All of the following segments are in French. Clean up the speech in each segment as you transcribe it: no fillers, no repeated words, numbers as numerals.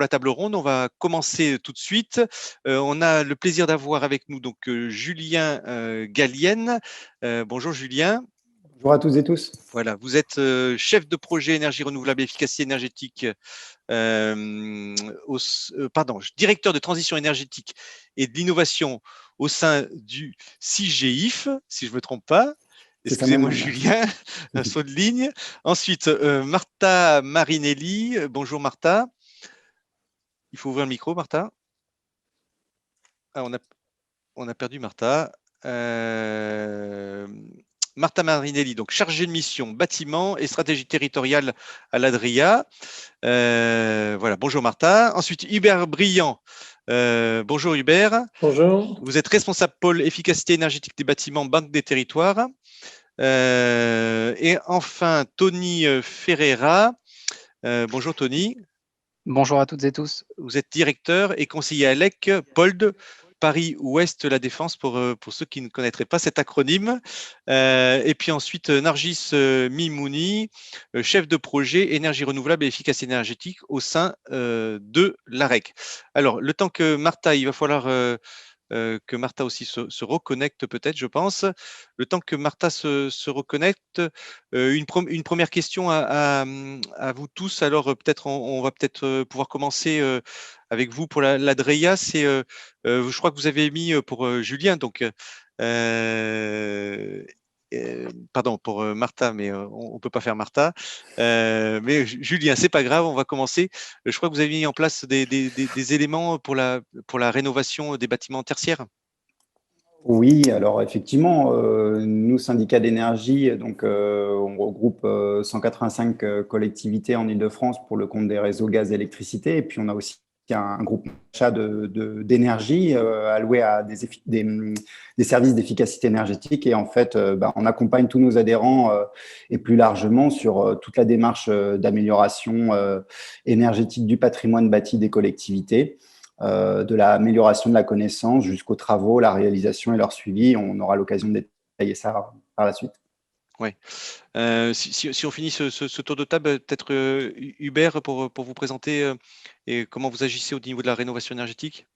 la table ronde. On va commencer tout de suite. On a le plaisir d'avoir avec nous donc Julien Gallienne. Bonjour Julien. Bonjour à toutes et tous. Voilà, vous êtes chef de projet énergie renouvelable et efficacité énergétique, directeur de transition énergétique et de l'innovation au sein du CIGEIF, si je ne me trompe pas. Excusez-moi Julien, un saut de ligne. Ensuite, Martha Marinelli. Bonjour Martha. Il faut ouvrir le micro, Martha. Ah, on a perdu Martha. Martha Marinelli, donc chargée de mission bâtiment et stratégie territoriale à l'Adria. Voilà, bonjour Martha. Ensuite, Hubert Briand. Bonjour Hubert. Bonjour. Vous êtes responsable pôle efficacité énergétique des bâtiments, Banque des territoires. Et enfin, Tony Ferreira. Bonjour Tony. Bonjour à toutes et tous. Vous êtes directeur et conseiller à l'EC, POLD, Paris-Ouest La Défense, pour ceux qui ne connaîtraient pas cet acronyme. Et puis ensuite, Nargis Mimouni, chef de projet énergie renouvelable et efficacité énergétique au sein de l'AREC. Alors, le temps que Martha, il va falloir que Martha aussi se reconnecte peut-être, je pense. Le temps que Martha se reconnecte, une première question à vous tous. Alors peut-être on va peut-être pouvoir commencer avec vous pour l'Adria. C'est, je crois que vous avez mis pour Julien, donc pardon pour Martha, mais on peut pas faire Martha. Mais Julien, c'est pas grave, on va commencer. Je crois que vous avez mis en place des éléments pour la rénovation des bâtiments tertiaires. Oui, alors effectivement, nous, syndicats d'énergie, donc on regroupe 185 collectivités en Île-de-France pour le compte des réseaux gaz et électricité. Et puis, on a aussi un groupe d'achat d'énergie alloué à des services d'efficacité énergétique. Et en fait, on accompagne tous nos adhérents et plus largement sur toute la démarche d'amélioration énergétique du patrimoine bâti des collectivités. De l'amélioration de la connaissance jusqu'aux travaux, la réalisation et leur suivi. On aura l'occasion de détailler ça par la suite. Oui. Si on finit ce tour de table, peut-être Hubert pour vous présenter et comment vous agissez au niveau de la rénovation énergétique.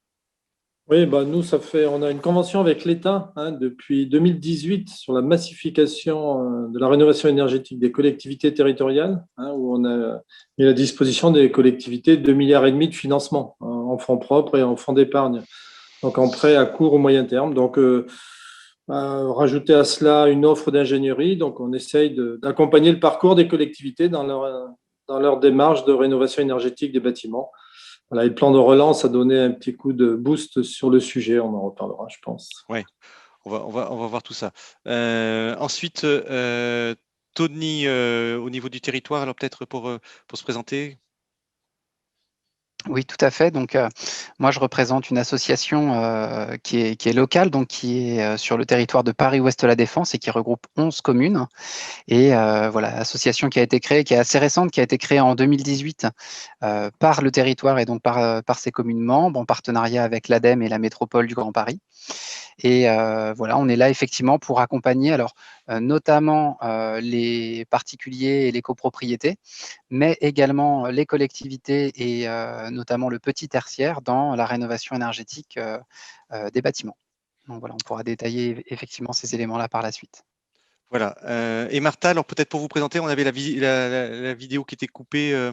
Oui, nous, on a une convention avec l'État depuis 2018 sur la massification de la rénovation énergétique des collectivités territoriales, où on a mis à la disposition des collectivités 2,5 milliards de financement en fonds propres et en fonds d'épargne, donc en prêt à court ou moyen terme. Donc, rajouter à cela une offre d'ingénierie, donc on essaye d'accompagner le parcours des collectivités dans leur démarche de rénovation énergétique des bâtiments. Voilà, et le plan de relance a donné un petit coup de boost sur le sujet, on en reparlera, je pense. Oui, on va voir tout ça. Ensuite, Tony, au niveau du territoire, alors peut-être pour se présenter. Oui, tout à fait. Donc, moi, je représente une association qui est locale, donc qui est sur le territoire de Paris-Ouest La Défense et qui regroupe 11 communes. Et voilà, association qui a été créée, qui est assez récente, qui a été créée en 2018 par le territoire et donc par ses communes membres, en partenariat avec l'ADEME et la métropole du Grand Paris. Et voilà, on est là effectivement pour accompagner alors notamment les particuliers et les copropriétés, mais également les collectivités et notamment le petit tertiaire dans la rénovation énergétique des bâtiments. Donc voilà, on pourra détailler effectivement ces éléments-là par la suite. Voilà. Et Martha, alors peut-être pour vous présenter, on avait la vidéo qui était coupée.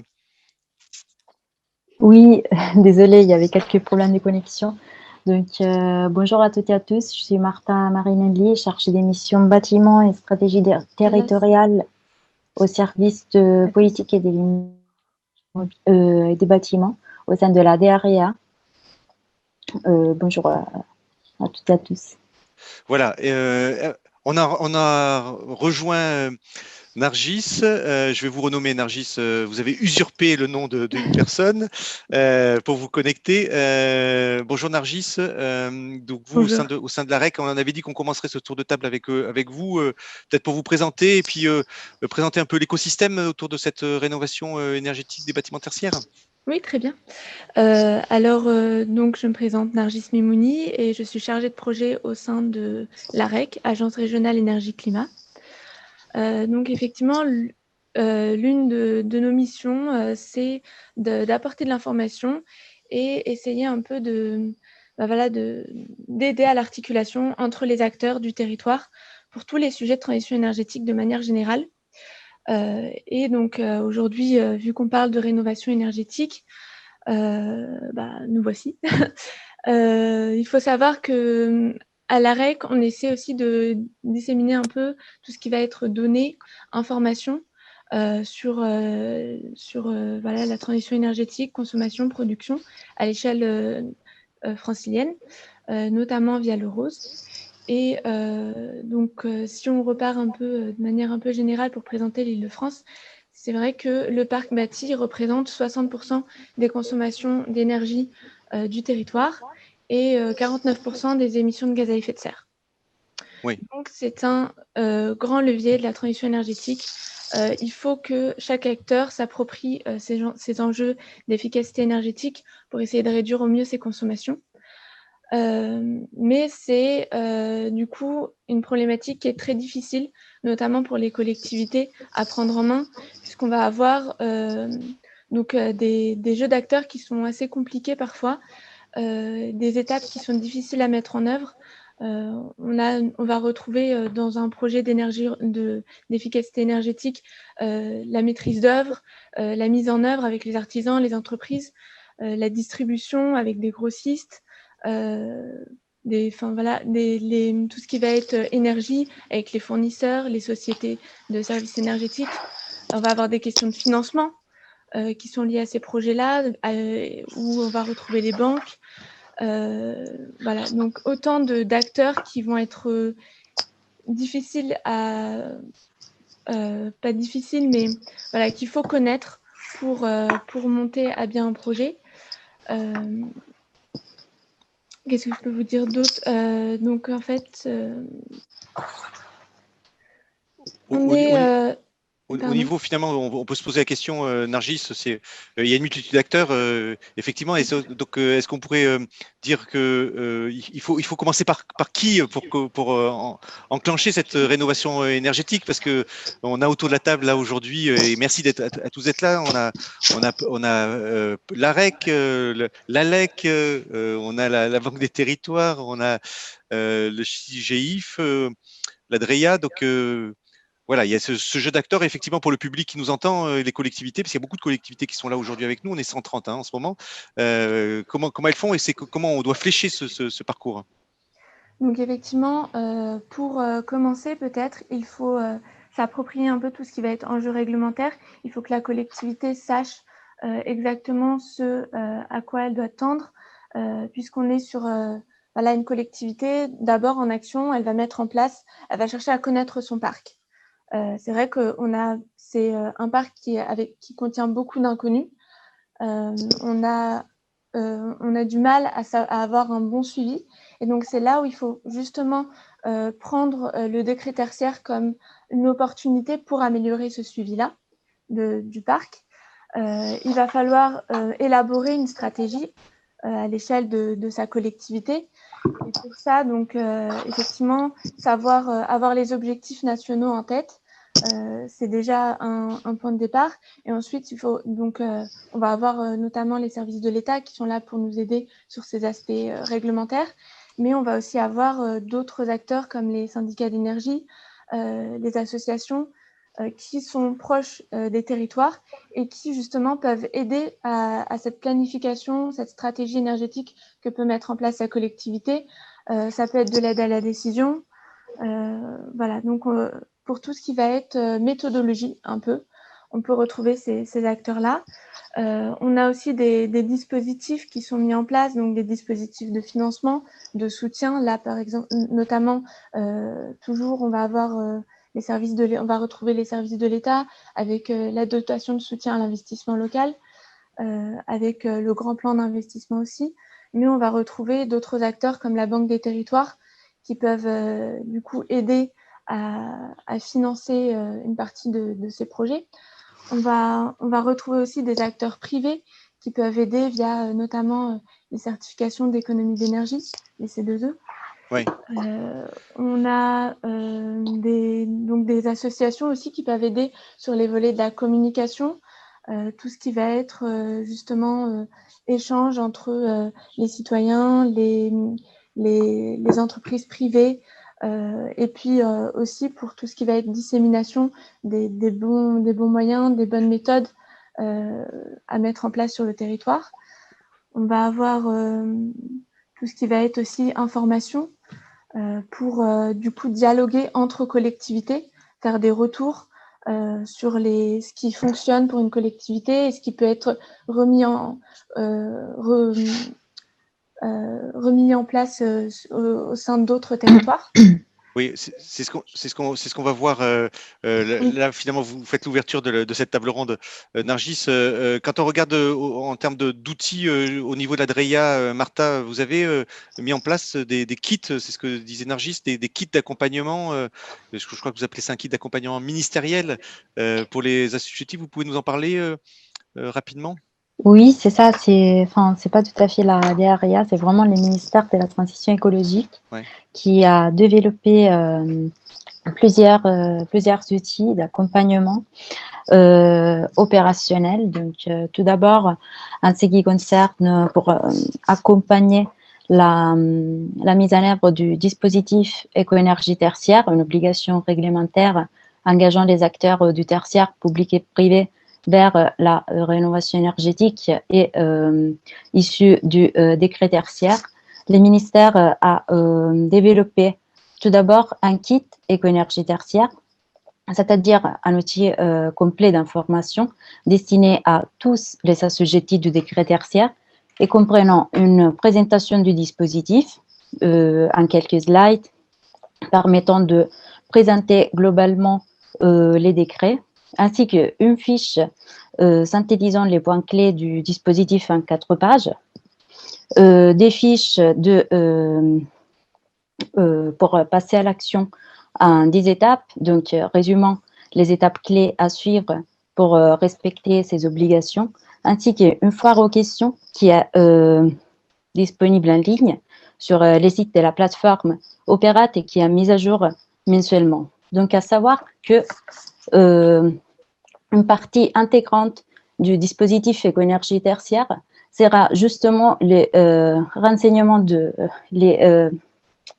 Oui, désolée, il y avait quelques problèmes de connexion. Donc, bonjour à toutes et à tous, je suis Martha Marinelli, chargée des missions bâtiments et stratégie territoriale au service de politique et des bâtiments au sein de la DREA. Bonjour à toutes et à tous. Voilà, on a rejoint Nargis, je vais vous renommer Nargis, vous avez usurpé le nom d'une personne pour vous connecter. Bonjour Nargis, donc vous au sein de la REC, on en avait dit qu'on commencerait ce tour de table avec vous, peut-être pour vous présenter et puis présenter un peu l'écosystème autour de cette rénovation énergétique des bâtiments tertiaires. Oui, très bien. Donc, je me présente Nargis Mimouni et je suis chargée de projet au sein de l'AREC, Agence régionale énergie-climat. Donc, effectivement, l'une de nos missions, c'est d'apporter de l'information et essayer un peu d'aider à l'articulation entre les acteurs du territoire pour tous les sujets de transition énergétique de manière générale. Et donc aujourd'hui, vu qu'on parle de rénovation énergétique, nous voici. Il faut savoir que à l'AREC, on essaie aussi de disséminer un peu tout ce qui va être données, informations sur la transition énergétique, consommation, production à l'échelle francilienne, notamment via le ROSE. Et donc, si on repart un peu de manière un peu générale pour présenter l'Île-de-France, c'est vrai que le parc bâti représente 60% des consommations d'énergie du territoire et 49% des émissions de gaz à effet de serre. Oui. Donc, c'est un grand levier de la transition énergétique. Il faut que chaque acteur s'approprie ces enjeux d'efficacité énergétique pour essayer de réduire au mieux ses consommations. Mais c'est du coup une problématique qui est très difficile, notamment pour les collectivités, à prendre en main, puisqu'on va avoir des jeux d'acteurs qui sont assez compliqués parfois, des étapes qui sont difficiles à mettre en œuvre. On va retrouver dans un projet d'efficacité énergétique la maîtrise d'œuvre, la mise en œuvre avec les artisans, les entreprises, la distribution avec des grossistes, tout ce qui va être énergie avec les fournisseurs, les sociétés de services énergétiques. On va avoir des questions de financement qui sont liées à ces projets-là, où on va retrouver les banques. Voilà, donc autant d'acteurs qui vont être difficiles à... pas difficiles, mais voilà, qu'il faut connaître pour monter à bien un projet. Qu'est-ce que je peux vous dire d'autre? Donc, en fait, Au niveau, finalement, on peut se poser la question, Nargis, il y a une multitude d'acteurs, effectivement. Donc, est-ce qu'on pourrait dire que il faut commencer par qui pour enclencher cette rénovation énergétique? Parce que on a autour de la table là aujourd'hui, et merci à tous d'être là. On a l'AREC, l'ALEC, on a la Banque des Territoires, on a le CIGIF, l'ADREA. Donc voilà, il y a ce jeu d'acteurs, effectivement, pour le public qui nous entend, les collectivités, parce qu'il y a beaucoup de collectivités qui sont là aujourd'hui avec nous. On est 130 en ce moment. Comment elles font et comment on doit flécher ce parcours? Donc, effectivement, pour commencer, peut-être, il faut s'approprier un peu tout ce qui va être enjeu réglementaire. Il faut que la collectivité sache exactement ce à quoi elle doit tendre, puisqu'on est sur une collectivité, d'abord en action, elle va mettre en place, elle va chercher à connaître son parc. C'est vrai que c'est un parc qui contient beaucoup d'inconnus. On a du mal à avoir un bon suivi. Et donc, c'est là où il faut justement prendre le décret tertiaire comme une opportunité pour améliorer ce suivi-là du parc. Il va falloir élaborer une stratégie à l'échelle de sa collectivité. Et pour ça, donc, effectivement, savoir avoir les objectifs nationaux en tête, c'est déjà un point de départ. Et ensuite, il faut donc, on va avoir notamment les services de l'État qui sont là pour nous aider sur ces aspects réglementaires. Mais on va aussi avoir d'autres acteurs comme les syndicats d'énergie, les associations qui sont proches des territoires et qui justement peuvent aider à cette planification, cette stratégie énergétique que peut mettre en place la collectivité. Ça peut être de l'aide à la décision. Voilà, donc pour tout ce qui va être méthodologie un peu, on peut retrouver ces acteurs-là. On a aussi des dispositifs qui sont mis en place, donc des dispositifs de financement, de soutien. Là, par exemple, notamment, toujours, on va avoir on va retrouver les services de l'État avec la dotation de soutien à l'investissement local, avec le grand plan d'investissement aussi. Mais on va retrouver d'autres acteurs comme la Banque des Territoires qui peuvent du coup aider à financer une partie de ces projets. On va retrouver aussi des acteurs privés qui peuvent aider via notamment les certifications d'économie d'énergie, les C2E. Oui. On a donc des associations aussi qui peuvent aider sur les volets de la communication, tout ce qui va être justement échange entre les citoyens, les entreprises privées, et puis aussi pour tout ce qui va être dissémination des bons moyens, des bonnes méthodes à mettre en place sur le territoire. On va avoir tout ce qui va être aussi information pour du coup dialoguer entre collectivités, faire des retours sur ce qui fonctionne pour une collectivité et ce qui peut être remis en place au sein d'autres territoires. Oui, c'est ce qu'on va voir. Oui. Là, finalement, vous faites l'ouverture de cette table ronde, Nargis. Quand on regarde en termes d'outils au niveau de la DREIA, Martha, vous avez mis en place des kits, c'est ce que disait Nargis, des kits d'accompagnement. Je crois que vous appelez ça un kit d'accompagnement ministériel pour les assujettis. Vous pouvez nous en parler rapidement? Oui, c'est ça. C'est pas tout à fait la DRIA, c'est vraiment le ministère de la Transition écologique Ouais. qui a développé plusieurs outils d'accompagnement opérationnel. Donc, tout d'abord, en ce qui concerne pour accompagner la mise en œuvre du dispositif éco-énergie tertiaire, une obligation réglementaire engageant les acteurs du tertiaire, public et privé, vers la rénovation énergétique et issue du décret tertiaire. Le ministère a développé tout d'abord un kit éco-énergie tertiaire, c'est-à-dire un outil complet d'information destiné à tous les assujettis du décret tertiaire et comprenant une présentation du dispositif en quelques slides permettant de présenter globalement les décrets, ainsi qu'une fiche synthétisant les points clés du dispositif en 4 pages, des fiches pour passer à l'action en 10 étapes, donc résumant les étapes clés à suivre pour respecter ces obligations, ainsi qu'une foire aux questions qui est disponible en ligne sur les sites de la plateforme Opérate et qui est mise à jour mensuellement. Donc, à savoir que une partie intégrante du dispositif éco-énergie tertiaire sera justement les renseignements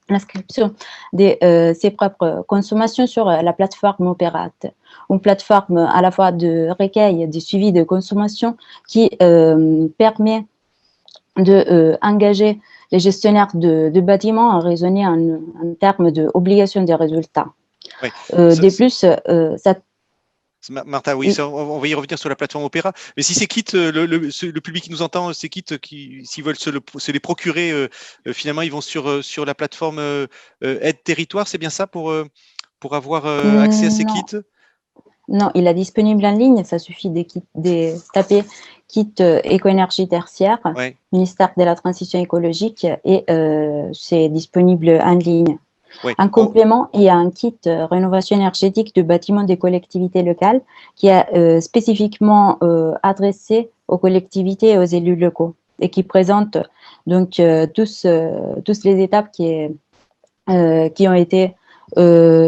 l'inscription de ses propres consommations sur la plateforme Opérate, une plateforme à la fois de recueil, de suivi de consommation qui permet d'engager les gestionnaires de bâtiments à raisonner en termes d'obligation de résultats. Ouais. De plus, ça Martha, oui, ça, on va y revenir sur la plateforme Opéra. Mais si ces kits, le public qui nous entend, ces kits, s'ils veulent se les procurer, finalement, ils vont sur la plateforme Aide Territoire, c'est bien ça pour avoir accès à ces non, kits? non, il est disponible en ligne. Ça suffit de taper kit éco-énergie tertiaire, Ouais. ministère de la Transition écologique, et c'est disponible en ligne. Ouais. En complément, il y a un kit rénovation énergétique de bâtiments des collectivités locales qui est spécifiquement adressé aux collectivités et aux élus locaux et qui présente donc tous les étapes qui ont été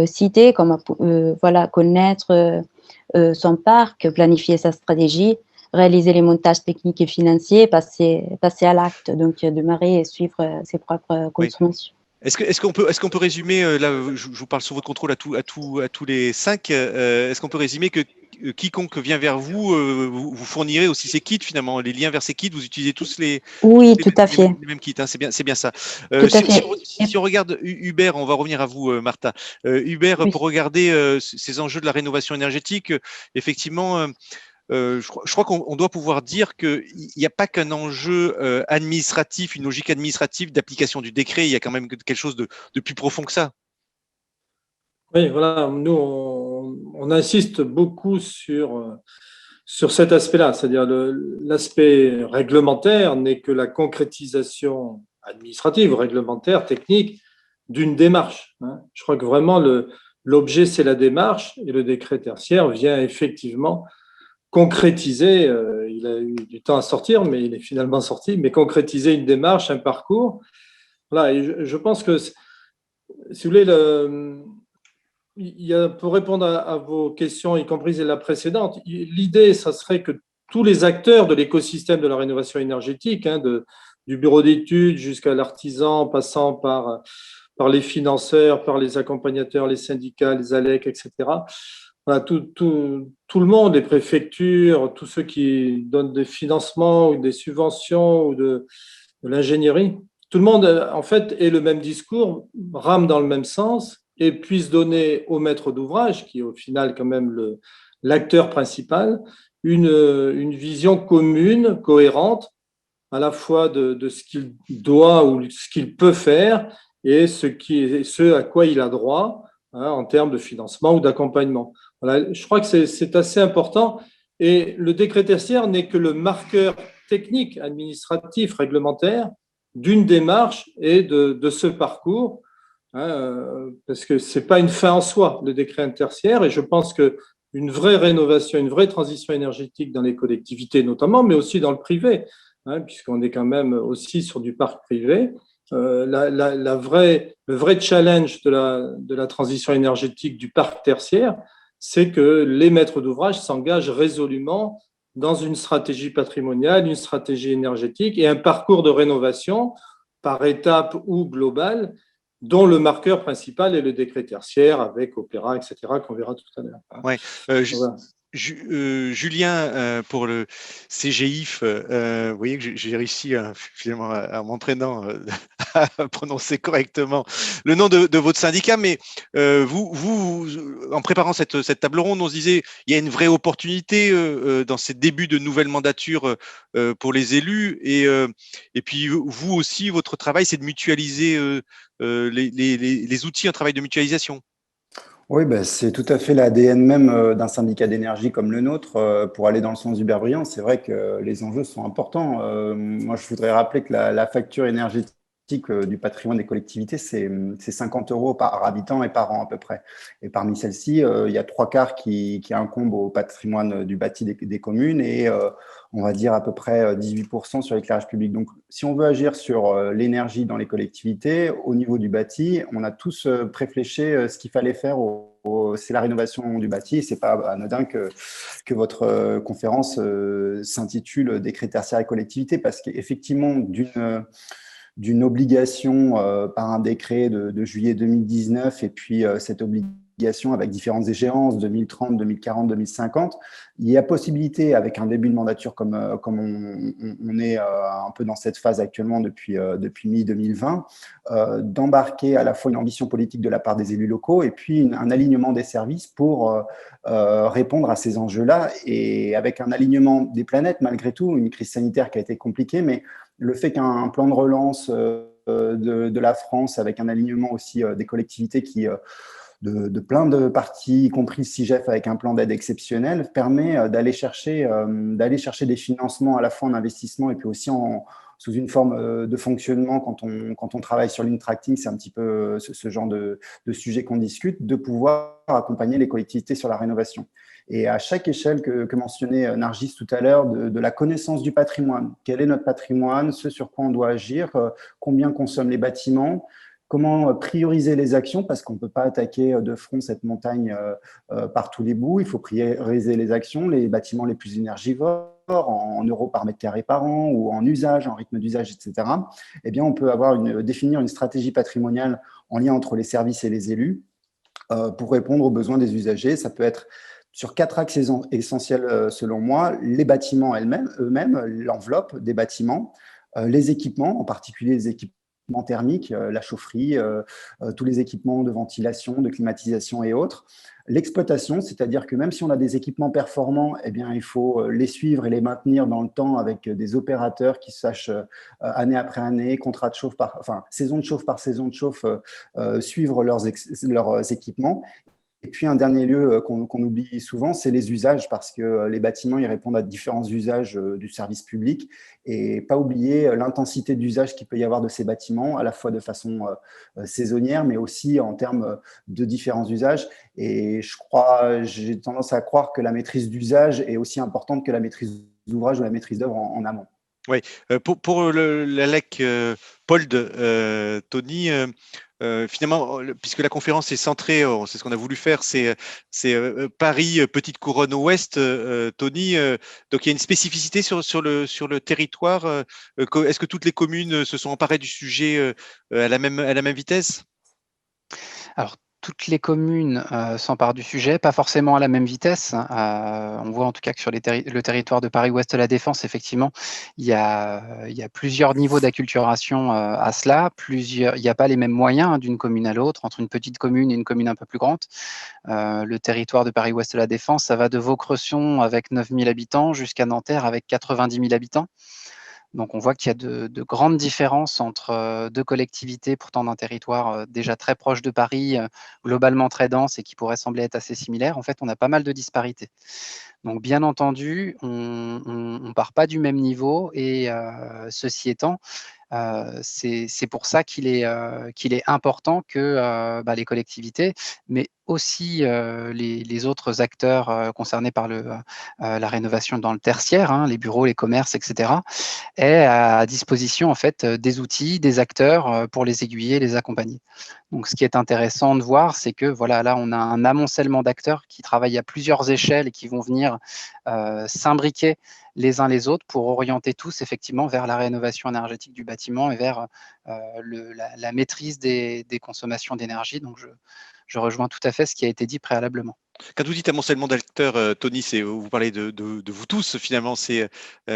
citées, comme voilà, connaître son parc, planifier sa stratégie, réaliser les montages techniques et financiers, passer à l'acte, donc démarrer et suivre ses propres consommations. Est-ce qu'on peut résumer, là, je vous parle sous votre contrôle à tous les 5, est-ce qu'on peut résumer que quiconque vient vers vous, vous fournirez aussi ces kits, finalement, les liens vers ces kits, vous utilisez tous Oui, tout à fait. les mêmes kits, hein, c'est bien ça. Tout à fait. Si on regarde Hubert, on va revenir à vous, Martha. Hubert, Oui. pour regarder ces enjeux de la rénovation énergétique, effectivement, je crois qu'on doit pouvoir dire qu'il n'y a pas qu'un enjeu administratif, une logique administrative d'application du décret, il y a quand même quelque chose de plus profond que ça. Oui, voilà, nous, on insiste beaucoup sur cet aspect-là, c'est-à-dire l'aspect réglementaire n'est que la concrétisation administrative, réglementaire, technique d'une démarche. Je crois que vraiment l'objet, c'est la démarche et le décret tertiaire vient effectivement concrétiser, il a eu du temps à sortir, mais il est finalement sorti, mais concrétiser une démarche, un parcours. Voilà, et je pense que, si vous voulez, pour répondre à vos questions, y compris la précédente, l'idée, ça serait que tous les acteurs de l'écosystème de la rénovation énergétique, du bureau d'études jusqu'à l'artisan, passant par les financeurs, par les accompagnateurs, les syndicats, les ALEC, etc. Voilà, tout le monde, les préfectures, tous ceux qui donnent des financements ou des subventions ou de l'ingénierie, tout le monde, en fait, ait le même discours, rame dans le même sens et puisse donner au maître d'ouvrage, qui est au final quand même l'acteur principal, une vision commune, cohérente, à la fois de ce qu'il doit ou ce qu'il peut faire et ce à quoi il a droit, en termes de financement ou d'accompagnement. Voilà, je crois que c'est assez important. Et le décret tertiaire n'est que le marqueur technique, administratif, réglementaire d'une démarche et de ce parcours, parce que ce n'est pas une fin en soi, le décret tertiaire. Et je pense qu'une vraie rénovation, une vraie transition énergétique dans les collectivités notamment, mais aussi dans le privé, puisqu'on est quand même aussi sur du parc privé. Le vrai challenge de la transition énergétique du parc tertiaire, c'est que les maîtres d'ouvrage s'engagent résolument dans une stratégie patrimoniale, une stratégie énergétique et un parcours de rénovation par étape ou global, dont le marqueur principal est le décret tertiaire avec Opéra, etc., qu'on verra tout à l'heure. Ouais. Voilà. Julien, pour le CGIF, vous voyez que j'ai réussi finalement en m'entraînant à prononcer correctement le nom de votre syndicat, mais vous, en préparant cette table ronde, on se disait il y a une vraie opportunité dans ces débuts de nouvelle mandature pour les élus, et puis vous aussi, votre travail, c'est de mutualiser les outils, un travail de mutualisation. Oui, ben, c'est tout à fait l'ADN même d'un syndicat d'énergie comme le nôtre. Pour aller dans le sens du beurre brillant, c'est vrai que les enjeux sont importants. Moi, je voudrais rappeler que la facture énergétique du patrimoine des collectivités, c'est 50 € par habitant et par an à peu près. Et parmi celles-ci, il y a 3/4 qui incombent au patrimoine du bâti des communes et on va dire à peu près 18% sur l'éclairage public. Donc, si on veut agir sur l'énergie dans les collectivités, au niveau du bâti, on a tous préfléché ce qu'il fallait faire. C'est la rénovation du bâti. C'est pas anodin que votre conférence s'intitule Décret tertiaire et collectivité, parce qu'effectivement, d'une obligation par un décret de juillet 2019 et puis cette obligation avec différentes échéances 2030, 2040, 2050, il y a possibilité avec un début de mandature comme on est un peu dans cette phase actuellement depuis mi-2020, d'embarquer à la fois une ambition politique de la part des élus locaux et puis un alignement des services pour répondre à ces enjeux-là, et avec un alignement des planètes malgré tout, une crise sanitaire qui a été compliquée, mais le fait qu'un plan de relance de la France avec un alignement aussi des collectivités de plein de parties, y compris le CIGEF avec un plan d'aide exceptionnel, permet d'aller chercher des financements à la fois en investissement et puis aussi sous une forme de fonctionnement quand on travaille sur l'intracting, c'est un petit peu ce genre de sujet qu'on discute, de pouvoir accompagner les collectivités sur la rénovation. Et à chaque échelle que mentionnait Nargis tout à l'heure, de la connaissance du patrimoine, quel est notre patrimoine, ce sur quoi on doit agir, combien consomment les bâtiments, comment prioriser les actions, parce qu'on ne peut pas attaquer de front cette montagne par tous les bouts. Il faut prioriser les actions, les bâtiments les plus énergivores, en euros par mètre carré par an ou en usage, en rythme d'usage, etc. Eh bien, on peut définir une stratégie patrimoniale en lien entre les services et les élus pour répondre aux besoins des usagers. Ça peut être sur 4 axes essentiels selon moi: les bâtiments eux-mêmes, l'enveloppe des bâtiments, les équipements, en particulier les équipements thermiques, la chaufferie, tous les équipements de ventilation, de climatisation et autres. L'exploitation, c'est-à-dire que même si on a des équipements performants, eh bien, il faut les suivre et les maintenir dans le temps avec des opérateurs qui sachent année après année, saison de chauffe par saison de chauffe, suivre leurs équipements. Et puis, un dernier lieu qu'on oublie souvent, c'est les usages, parce que les bâtiments, ils répondent à différents usages du service public, et pas oublier l'intensité d'usage qu'il peut y avoir de ces bâtiments, à la fois de façon saisonnière, mais aussi en termes de différents usages. Et j'ai tendance à croire que la maîtrise d'usage est aussi importante que la maîtrise d'ouvrage ou la maîtrise d'œuvre en amont. Oui, pour l'ALEC POLD, Tony, finalement, puisque la conférence est centrée, c'est ce qu'on a voulu faire, c'est Paris, Petite Couronne Ouest, Tony. Donc il y a une spécificité sur le territoire. Est-ce que toutes les communes se sont emparées du sujet à la même vitesse? Alors, toutes les communes s'emparent du sujet, pas forcément à la même vitesse. On voit en tout cas que sur le territoire de Paris-Ouest La Défense, effectivement, il y a plusieurs niveaux d'acculturation à cela. Il n'y a pas les mêmes moyens d'une commune à l'autre, entre une petite commune et une commune un peu plus grande. Le territoire de Paris-Ouest La Défense, ça va de Vaucresson avec 9 000 habitants jusqu'à Nanterre avec 90 000 habitants. Donc on voit qu'il y a de grandes différences entre deux collectivités, pourtant d'un territoire déjà très proche de Paris, globalement très dense et qui pourrait sembler être assez similaire. En fait, on a pas mal de disparités. Donc bien entendu, on ne part pas du même niveau et ceci étant, c'est pour ça qu'il est important que les collectivités, mais aussi les autres acteurs concernés par la rénovation dans le tertiaire, hein, les bureaux, les commerces, etc., aient à disposition en fait des outils, des acteurs pour les aiguiller, les accompagner. Donc, ce qui est intéressant de voir, c'est que voilà, là, on a un amoncellement d'acteurs qui travaillent à plusieurs échelles et qui vont venir s'imbriquer les uns les autres pour orienter tous effectivement vers la rénovation énergétique du bâtiment et vers la maîtrise des consommations d'énergie. Donc, je rejoins tout à fait ce qui a été dit préalablement. Quand vous dites amoncellement d'acteurs, Tony, vous parlez de vous tous finalement. C'est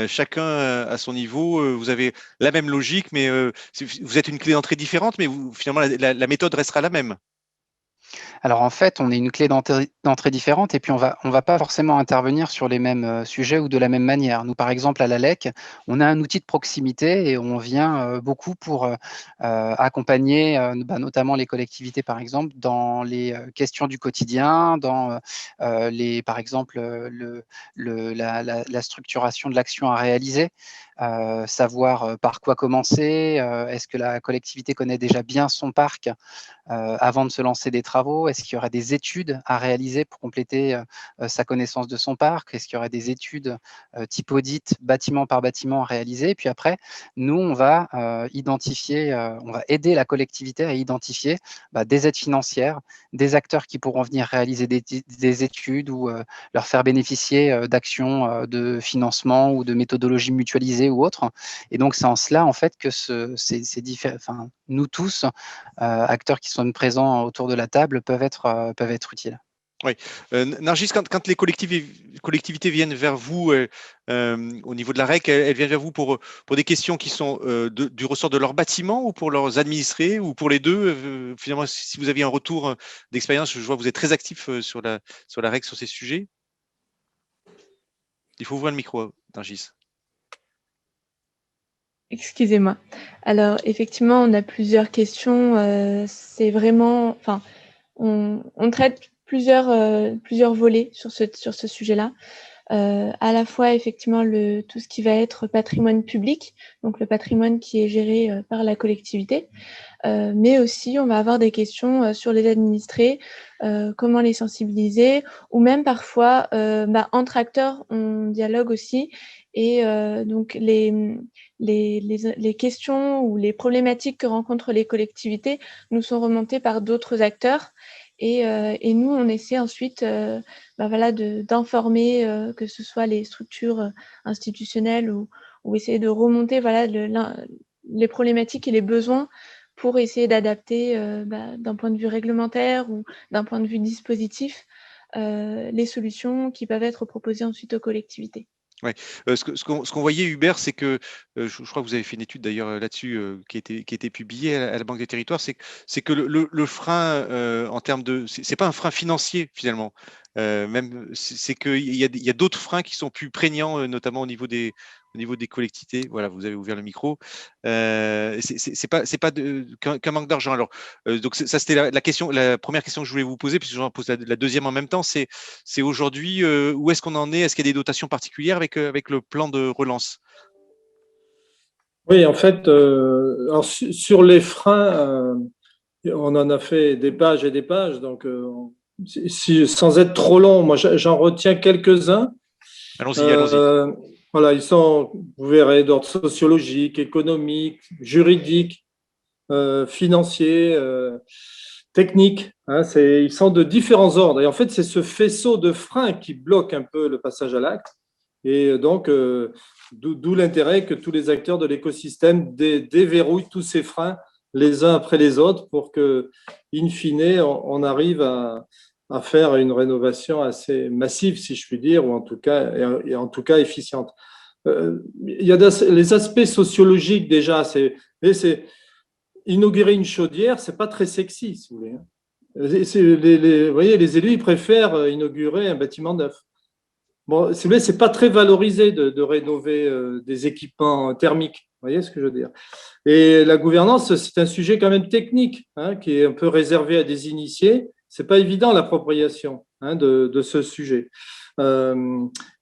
chacun à son niveau. Vous avez la même logique, mais vous êtes une clé d'entrée différente, mais finalement la méthode restera la même. Alors en fait, on est une clé d'entrée différente et puis on va pas forcément intervenir sur les mêmes sujets ou de la même manière. Nous, par exemple, à l'ALEC, on a un outil de proximité et on vient beaucoup pour accompagner notamment les collectivités, par exemple, dans les questions du quotidien, dans par exemple, la structuration de l'action à réaliser. Savoir par quoi commencer, est-ce que la collectivité connaît déjà bien son parc avant de se lancer des travaux? Est-ce qu'il y aurait des études à réaliser pour compléter sa connaissance de son parc? Est-ce qu'il y aurait des études type audit, bâtiment par bâtiment à réaliser? Et puis après, nous, on va identifier, on va aider la collectivité à identifier des aides financières, des acteurs qui pourront venir réaliser des études ou leur faire bénéficier d'actions de financement ou de méthodologies mutualisées ou autres. Et donc, c'est en cela, en fait, que nous tous, acteurs qui sont présents autour de la table, peuvent être utiles. Oui. Nargis, quand les collectivités viennent vers vous au niveau de la REC, elles viennent vers vous pour des questions qui sont du ressort de leur bâtiment ou pour leurs administrés ou pour les deux? Finalement, si vous aviez un retour d'expérience, je vois que vous êtes très actif sur la REC sur ces sujets. Il faut ouvrir le micro, Nargis. Excusez-moi. Alors, effectivement, on a plusieurs questions. C'est vraiment, enfin, on traite plusieurs volets sur ce sujet-là. À la fois, effectivement, tout ce qui va être patrimoine public, donc le patrimoine qui est géré par la collectivité, mais aussi, on va avoir des questions sur les administrés, comment les sensibiliser, ou même parfois, entre acteurs, on dialogue aussi, et donc les questions ou les problématiques que rencontrent les collectivités nous sont remontées par d'autres acteurs. Et nous, on essaie ensuite d'informer, que ce soit les structures institutionnelles ou essayer de remonter les problématiques et les besoins pour essayer d'adapter d'un point de vue réglementaire ou d'un point de vue dispositif les solutions qui peuvent être proposées ensuite aux collectivités. Ouais. Ce qu'on voyait, Hubert, c'est que je crois que vous avez fait une étude d'ailleurs là-dessus qui a été publiée à la Banque des Territoires, c'est que le frein en termes de, c'est pas un frein financier finalement, même c'est qu'il y a d'autres freins qui sont plus prégnants, notamment au niveau des collectivités. Voilà, vous avez ouvert le micro. C'est pas qu'un manque d'argent. Alors donc ça c'était la première question que je voulais vous poser, puisque j'en pose la deuxième en même temps. C'est aujourd'hui où est-ce qu'on en est? Est-ce qu'il y a des dotations particulières avec le plan de relance? Oui, en fait, alors, sur les freins, on en a fait des pages et des pages. Donc, sans être trop long, moi j'en retiens quelques-uns. Allons-y. Voilà, ils sont, vous verrez, d'ordre sociologique, économique, juridique, financiers, techniques. Hein, ils sont de différents ordres. Et en fait, c'est ce faisceau de freins qui bloque un peu le passage à l'acte. Et donc, d'où l'intérêt que tous les acteurs de l'écosystème déverrouillent tous ces freins les uns après les autres pour que, in fine, on arrive à faire une rénovation assez massive, si je puis dire, ou en tout cas efficiente. Il y a les aspects sociologiques déjà. Inaugurer une chaudière, c'est pas très sexy, si vous voulez. Vous voyez, les élus, ils préfèrent inaugurer un bâtiment neuf. Bon, si vous voulez, c'est pas très valorisé de rénover des équipements thermiques. Vous voyez ce que je veux dire? Et la gouvernance, c'est un sujet quand même technique, hein, qui est un peu réservé à des initiés. C'est pas évident l'appropriation, hein, de ce sujet.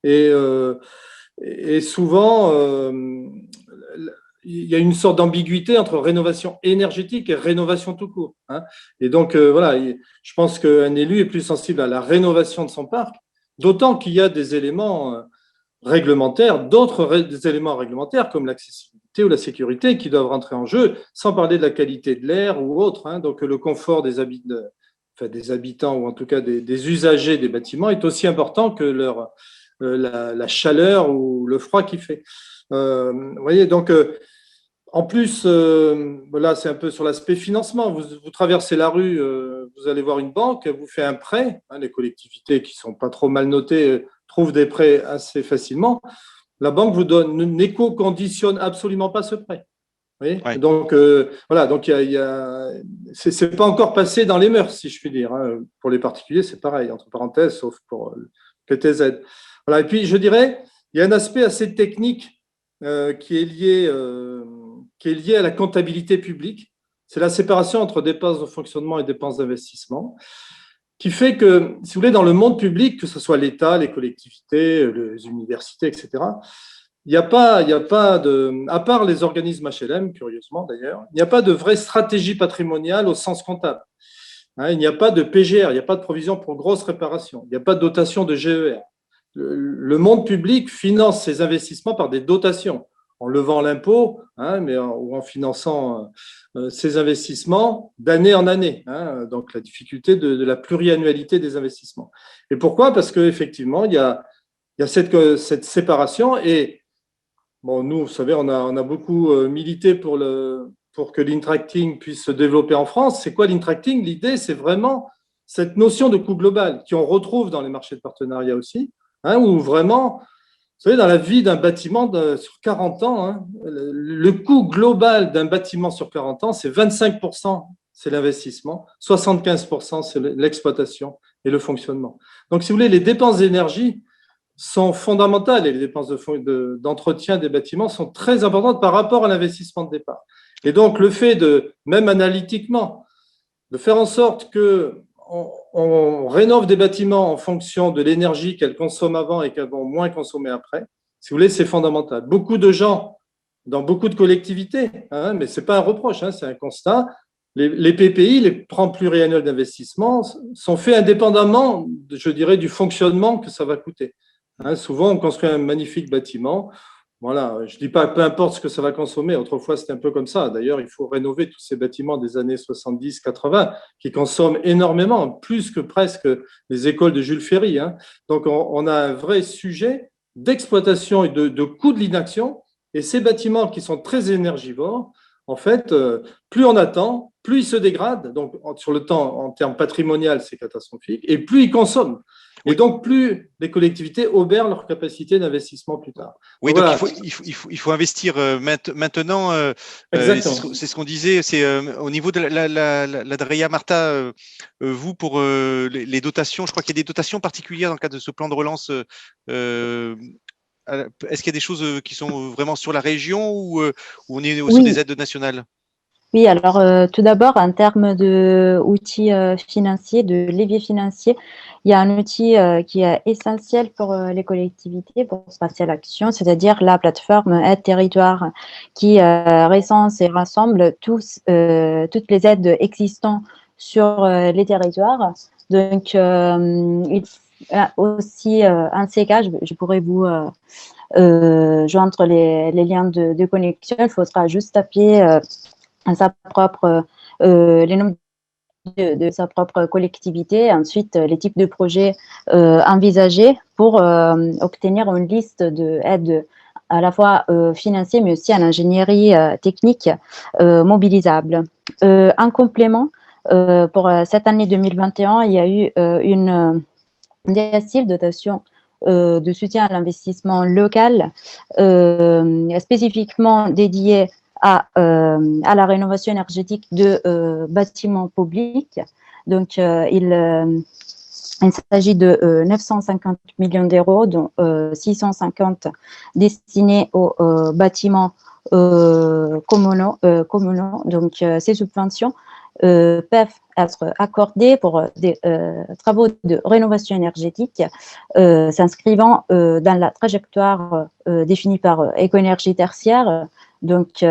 Et souvent, il y a une sorte d'ambiguïté entre rénovation énergétique et rénovation tout court. Hein. Et donc, voilà, je pense qu'un élu est plus sensible à la rénovation de son parc, d'autant qu'il y a des éléments réglementaires, des éléments réglementaires comme l'accessibilité ou la sécurité qui doivent rentrer en jeu, sans parler de la qualité de l'air ou autre. Hein. Donc, le confort des habitants ou en tout cas des usagers des bâtiments est aussi important que la chaleur ou le froid qu'il fait. Vous voyez, donc, en plus, là, c'est un peu sur l'aspect financement. Vous traversez la rue, vous allez voir une banque, elle vous fait un prêt. Hein, les collectivités qui ne sont pas trop mal notées trouvent des prêts assez facilement. La banque vous n'éco-conditionne absolument pas ce prêt. Vous voyez. Ouais. Donc, voilà, donc c'est pas encore passé dans les mœurs, si je puis dire. Hein. Pour les particuliers, c'est pareil, entre parenthèses, sauf pour le PTZ. Voilà, et puis, je dirais, il y a un aspect assez technique qui est lié à la comptabilité publique. C'est la séparation entre dépenses de fonctionnement et dépenses d'investissement, qui fait que, si vous voulez, dans le monde public, que ce soit l'État, les collectivités, les universités, etc., il n'y a pas à part les organismes HLM, curieusement d'ailleurs, il n'y a pas de vraie stratégie patrimoniale au sens comptable. Hein, il n'y a pas de PGR, il n'y a pas de provision pour grosses réparations, il n'y a pas de dotation de GER. Le monde public finance ses investissements par des dotations, en levant l'impôt, hein, ou en finançant ses investissements d'année en année. Hein, donc, la difficulté de la pluriannualité des investissements. Et pourquoi? Parce qu'effectivement, il y a cette séparation. Et bon, nous, vous savez, on a beaucoup milité pour que l'intracting puisse se développer en France. C'est quoi l'intracting? L'idée, c'est vraiment cette notion de coût global qu'on retrouve dans les marchés de partenariat aussi. Hein, où vraiment, vous savez, dans la vie d'un bâtiment sur 40 ans, hein, le coût global d'un bâtiment sur 40 ans, c'est 25%, c'est l'investissement, 75%, c'est l'exploitation et le fonctionnement. Donc, si vous voulez, les dépenses d'énergie sont fondamentales et les dépenses d'entretien des bâtiments sont très importantes par rapport à l'investissement de départ. Et donc, le fait même analytiquement, de faire en sorte que on rénove des bâtiments en fonction de l'énergie qu'elles consomment avant et qu'elles vont moins consommer après. Si vous voulez, c'est fondamental. Beaucoup de gens, dans beaucoup de collectivités, hein, mais ce n'est pas un reproche, hein, c'est un constat, les PPI, les plans pluriannuels d'investissement, sont faits indépendamment, je dirais, du fonctionnement que ça va coûter. Hein, souvent, on construit un magnifique bâtiment. Voilà, je ne dis pas peu importe ce que ça va consommer. Autrefois, c'était un peu comme ça. D'ailleurs, il faut rénover tous ces bâtiments des années 70-80 qui consomment énormément, plus que presque les écoles de Jules Ferry. Hein. Donc, on a un vrai sujet d'exploitation et de coût de l'inaction. Et ces bâtiments qui sont très énergivores, en fait, plus on attend, plus ils se dégradent. Donc, sur le temps, en termes patrimonial, c'est catastrophique. Et plus ils consomment. Et donc, plus les collectivités obèrent leur capacité d'investissement plus tard. Oui, donc voilà. Il faut investir maintenant. C'est ce qu'on disait. C'est au niveau de la DREA, Martha, vous, pour les dotations, je crois qu'il y a des dotations particulières dans le cadre de ce plan de relance. Est-ce qu'il y a des choses qui sont vraiment sur la région ou on est aussi des aides nationales? Oui, alors tout d'abord, en termes d'outils financiers, de leviers financiers, il y a un outil qui est essentiel pour les collectivités pour passer à l'action, c'est-à-dire la plateforme Aide Territoire qui recense et rassemble toutes les aides existantes sur les territoires. Donc, aussi, en ces cas, je pourrais vous joindre les liens de connexion. Il faudra juste taper sa propre, les nombres de sa propre collectivité, ensuite les types de projets envisagés pour obtenir une liste d'aides à la fois financières mais aussi en ingénierie technique mobilisables. En complément, pour cette année 2021, il y a eu une DSIL, dotation de soutien à l'investissement local, spécifiquement dédiée à la rénovation énergétique de bâtiments publics. Donc, il s'agit de 950 millions d'euros, dont 650 destinés aux bâtiments communaux. Donc, ces subventions peuvent être accordées pour des travaux de rénovation énergétique s'inscrivant dans la trajectoire définie par Écoénergie tertiaire, donc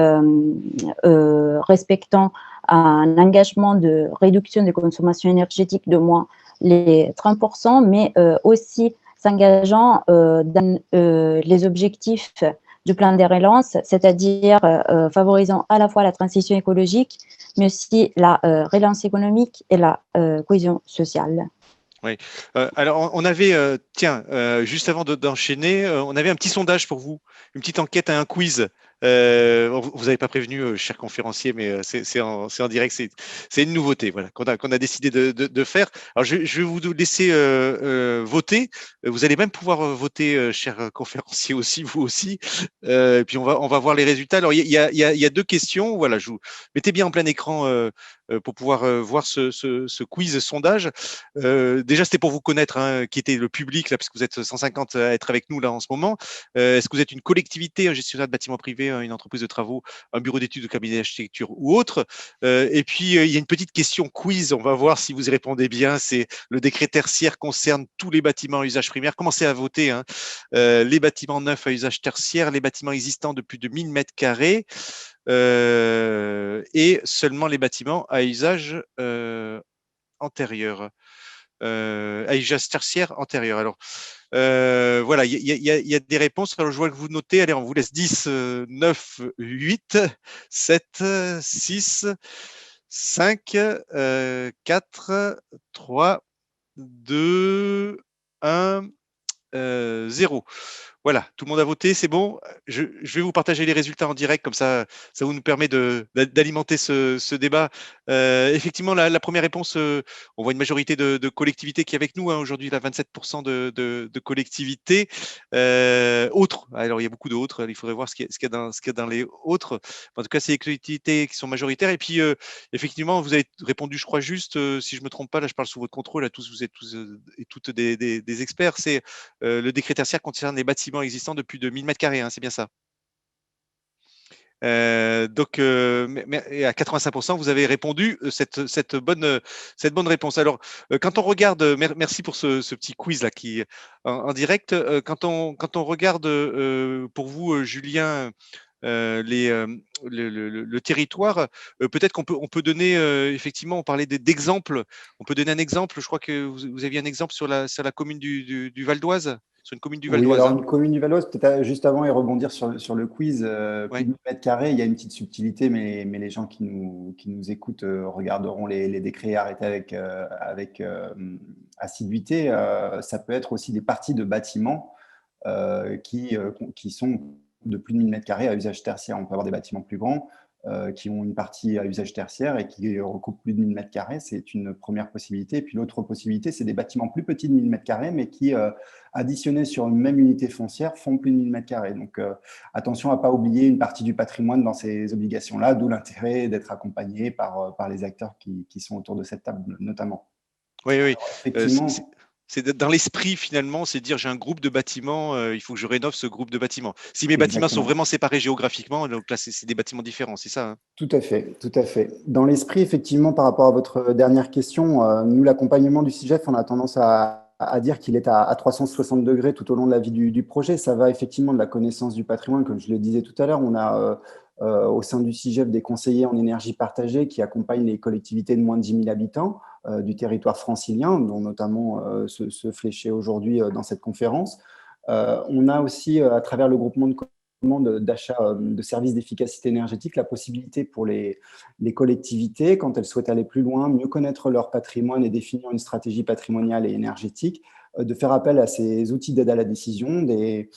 respectant un engagement de réduction des consommations énergétiques de moins les 30%, mais aussi s'engageant dans les objectifs du plan de relance, c'est-à-dire favorisant à la fois la transition écologique, mais aussi la relance économique et la cohésion sociale. Oui. Alors, on avait, juste avant d'enchaîner, on avait un petit sondage pour vous, une petite enquête, un quiz. Vous n'avez pas prévenu, cher conférencier, mais c'est en direct, c'est une nouveauté, voilà, qu'on a décidé de faire. Alors, je vais vous laisser voter. Vous allez même pouvoir voter, cher conférencier aussi, vous aussi. Et puis on va voir les résultats. Alors, il y a deux questions. Voilà, je vous mettez bien en plein écran pour pouvoir voir ce quiz sondage. Déjà, c'était pour vous connaître, hein, qui était le public, là, parce que vous êtes 150 à être avec nous là en ce moment. Est-ce que vous êtes une collectivité, un gestionnaire de bâtiments privés, une entreprise de travaux, un bureau d'études, de cabinet d'architecture ou autre? Et puis, il y a une petite question quiz. On va voir si vous y répondez bien. C'est le décret tertiaire concerne tous les bâtiments à usage primaire. Commencez à voter, hein. Les bâtiments neufs à usage tertiaire, les bâtiments existants de plus de 1000 mètres carrés. Et seulement les bâtiments à usage antérieur. À usage tertiaire antérieur. Alors, voilà, il y a des réponses. Alors, je vois que vous notez. Allez, on vous laisse 10, 9, 8, 7, 6, 5, 4, 3, 2, 1, 0. Voilà, tout le monde a voté, c'est bon. Je vais vous partager les résultats en direct, comme ça vous nous permet d'alimenter ce débat. Effectivement, la première réponse, on voit une majorité de collectivités qui est avec nous, hein, aujourd'hui, là, 27% de collectivités. Autres, alors il y a beaucoup d'autres, il faudrait voir ce qu'il y a dans les autres. En tout cas, c'est les collectivités qui sont majoritaires. Et puis, effectivement, vous avez répondu, je crois, juste, si je ne me trompe pas, là, je parle sous votre contrôle, là, vous êtes tous et toutes des experts. C'est le décret tertiaire concerne les bâtiments existants de plus de 1000 mètres carrés, hein, c'est bien ça. Donc, et à 85%, vous avez répondu cette bonne réponse. Alors, quand on regarde, merci pour ce petit quiz là qui en direct. Quand on regarde pour vous, Julien, le territoire, peut-être on peut donner effectivement, on parlait d'exemples. On peut donner un exemple. Je crois que vous aviez un exemple sur la commune du Val d'Oise. Sur une commune du Val Oui, d'Oise. alors Hein. une commune du Valois, peut-être juste avant et rebondir sur le quiz, plus Ouais. de 1000 mètres carrés, il y a une petite subtilité, mais les gens qui nous écoutent regarderont les décrets arrêtés avec assiduité. Ça peut être aussi des parties de bâtiments qui sont de plus de 1000 mètres carrés à usage tertiaire. On peut avoir des bâtiments plus grands qui ont une partie à usage tertiaire et qui recoupent plus de 1000 mètres carrés. C'est une première possibilité. Et puis l'autre possibilité, c'est des bâtiments plus petits de 1000 mètres carrés, mais qui, additionnés sur une même unité foncière, font plus de 1000 mètres carrés. Donc, attention à ne pas oublier une partie du patrimoine dans ces obligations-là, d'où l'intérêt d'être accompagné par les acteurs qui sont autour de cette table, notamment. Oui, oui. Alors, effectivement, c'est dans l'esprit, finalement, c'est de dire j'ai un groupe de bâtiments, il faut que je rénove ce groupe de bâtiments. Si mes bâtiments sont vraiment séparés géographiquement, donc là, c'est des bâtiments différents, c'est ça, hein? Tout à fait, tout à fait. Dans l'esprit, effectivement, par rapport à votre dernière question, nous, l'accompagnement du CIGEF, on a tendance à dire qu'il est à 360 degrés tout au long de la vie du projet. Ça va effectivement de la connaissance du patrimoine, comme je le disais tout à l'heure. On a au sein du CIGEF des conseillers en énergie partagée qui accompagnent les collectivités de moins de 10 000 habitants du territoire francilien, dont notamment ce fléché aujourd'hui dans cette conférence. On a aussi, à travers le groupement de d'achat de services d'efficacité énergétique, la possibilité pour les collectivités, quand elles souhaitent aller plus loin, mieux connaître leur patrimoine et définir une stratégie patrimoniale et énergétique, de faire appel à ces outils d'aide à la décision, des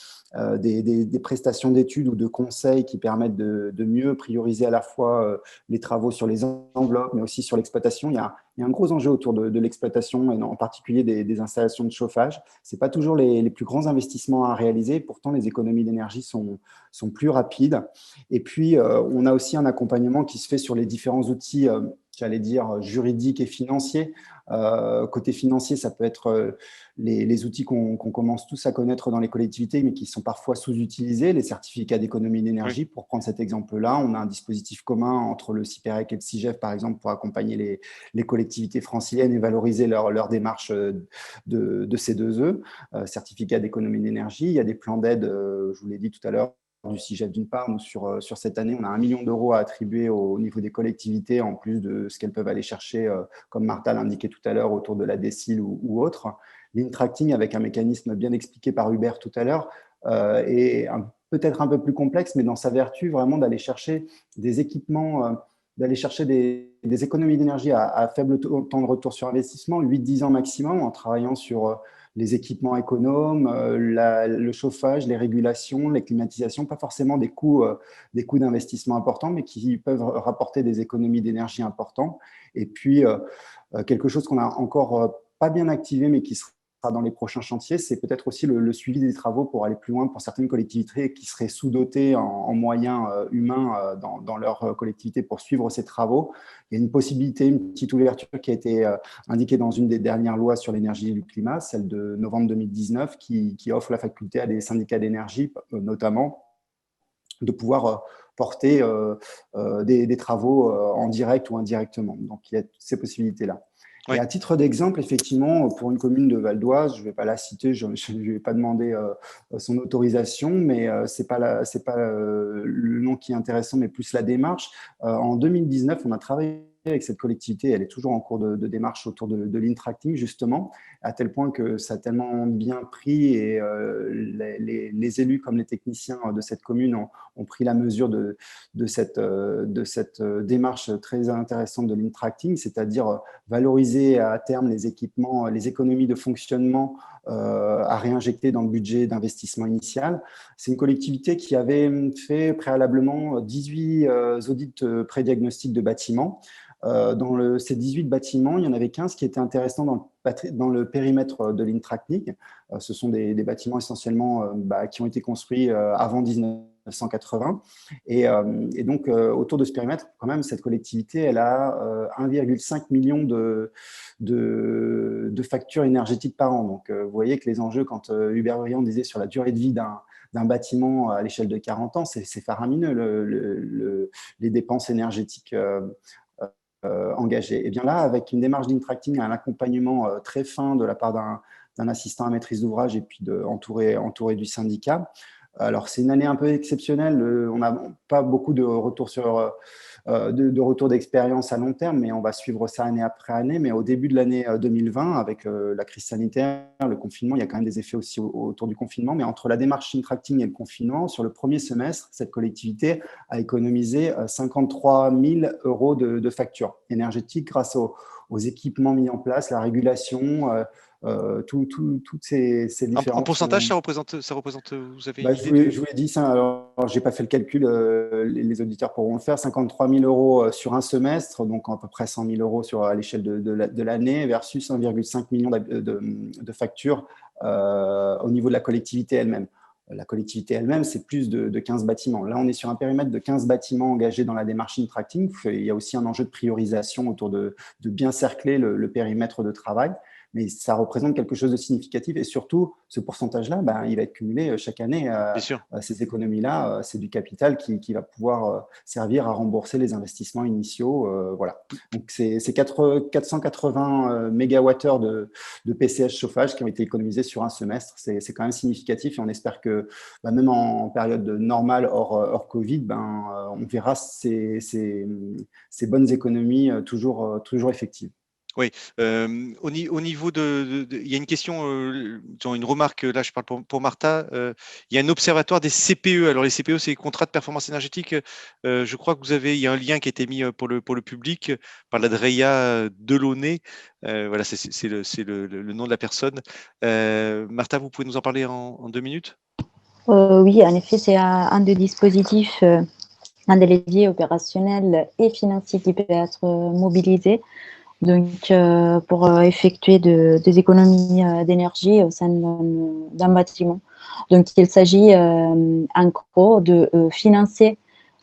prestations d'études ou de conseils qui permettent de mieux prioriser à la fois les travaux sur les enveloppes, mais aussi sur l'exploitation. Il y a un gros enjeu autour de l'exploitation, et en particulier des installations de chauffage. Ce n'est pas toujours les plus grands investissements à réaliser, pourtant les économies d'énergie sont plus rapides. Et puis, on a aussi un accompagnement qui se fait sur les différents outils, j'allais dire, juridiques et financiers. Côté financier, ça peut être les outils qu'on commence tous à connaître dans les collectivités, mais qui sont parfois sous-utilisés, les certificats d'économie d'énergie. Pour prendre cet exemple-là, on a un dispositif commun entre le CIPEREC et le CIGEF, par exemple, pour accompagner les collectivités franciliennes et valoriser leur démarche de C2E, certificat d'économie d'énergie. Il y a des plans d'aide, je vous l'ai dit tout à l'heure, du CIGEF d'une part. Nous, sur cette année, on a 1 million d'euros à attribuer au niveau des collectivités, en plus de ce qu'elles peuvent aller chercher, comme Martha l'indiquait tout à l'heure, autour de la décile ou autre. L'in-tracting, avec un mécanisme bien expliqué par Hubert tout à l'heure, est peut-être un peu plus complexe, mais dans sa vertu, vraiment d'aller chercher des équipements, d'aller chercher des économies d'énergie à faible temps de retour sur investissement, 8-10 ans maximum, en travaillant sur les équipements économes, le chauffage, les régulations, les climatisations, pas forcément des coûts d'investissement importants, mais qui peuvent rapporter des économies d'énergie importantes. Et puis, quelque chose qu'on n'a encore pas bien activé, mais qui sera dans les prochains chantiers, c'est peut-être aussi le suivi des travaux pour aller plus loin pour certaines collectivités qui seraient sous-dotées en moyens humains dans leur collectivité pour suivre ces travaux. Il y a une possibilité, une petite ouverture qui a été indiquée dans une des dernières lois sur l'énergie et le climat, celle de novembre 2019, qui offre la faculté à des syndicats d'énergie, notamment, de pouvoir porter des travaux en direct ou indirectement. Donc, il y a toutes ces possibilités-là. Oui. Et à titre d'exemple, effectivement, pour une commune de Val d'Oise, je ne vais pas la citer, je ne vais pas demander son autorisation, mais ce n'est pas le nom qui est intéressant, mais plus la démarche. En 2019, on a travaillé avec cette collectivité, elle est toujours en cours de démarche autour de l'in-tracting, justement, à tel point que ça a tellement bien pris et les élus comme les techniciens de cette commune ont pris la mesure de cette démarche très intéressante de l'in-tracting, c'est-à-dire valoriser à terme les équipements, les économies de fonctionnement à réinjecter dans le budget d'investissement initial. C'est une collectivité qui avait fait préalablement 18 audits pré-diagnostiques de bâtiments. Dans ces 18 bâtiments, il y en avait 15 qui étaient intéressants dans le périmètre de l'in-tracting. Ce sont des bâtiments essentiellement qui ont été construits avant 1980. Et donc, autour de ce périmètre, quand même, cette collectivité, elle a 1,5 million de factures énergétiques par an. Donc, vous voyez que les enjeux, quand Hubert Briand disait sur la durée de vie d'un bâtiment à l'échelle de 40 ans, c'est faramineux, les dépenses énergétiques engagées. Et bien là, avec une démarche d'in-tracting, un accompagnement très fin de la part d'un assistant à maîtrise d'ouvrage et puis entouré du syndicat. Alors, c'est une année un peu exceptionnelle. On n'a pas beaucoup de retours d'expérience à long terme, mais on va suivre ça année après année. Mais au début de l'année 2020, avec la crise sanitaire, le confinement, il y a quand même des effets aussi autour du confinement. Mais entre la démarche in-tracting et le confinement, sur le premier semestre, cette collectivité a économisé 53 000 euros de factures énergétiques grâce aux équipements mis en place, la régulation, toutes ces différences. En pourcentage, ça représente, vous avez une je vous l'ai dit, ça, alors je n'ai pas fait le calcul, les auditeurs pourront le faire, 53 000 euros sur un semestre, donc à peu près 100 000 euros à l'échelle de l'année, versus 1,5 million de factures au niveau de la collectivité elle-même. La collectivité elle-même, c'est plus de 15 bâtiments. Là, on est sur un périmètre de 15 bâtiments engagés dans la démarche in-tracting. Il y a aussi un enjeu de priorisation autour de bien cercler le périmètre de travail. Mais ça représente quelque chose de significatif. Et surtout, ce pourcentage-là, il va être cumulé chaque année. Ces économies-là, c'est du capital qui va pouvoir servir à rembourser les investissements initiaux. Voilà. Donc, c'est 480 mégawattheures de PCH chauffage qui ont été économisés sur un semestre. C'est quand même significatif et on espère que même en période normale, hors Covid, on verra ces bonnes économies toujours effectives. Oui, au niveau il y a une question, une remarque, là je parle pour Martha, il y a un observatoire des CPE. Alors les CPE, c'est les contrats de performance énergétique. Je crois que il y a un lien qui a été mis pour le public par la DREA Delaunay. Voilà, c'est le nom de la personne. Martha, vous pouvez nous en parler en 2 minutes? Oui, en effet, c'est un des dispositifs, un des leviers opérationnels et financiers qui peut être mobilisé donc, pour effectuer des économies d'énergie au sein d'un bâtiment. Donc, il s'agit en gros de financer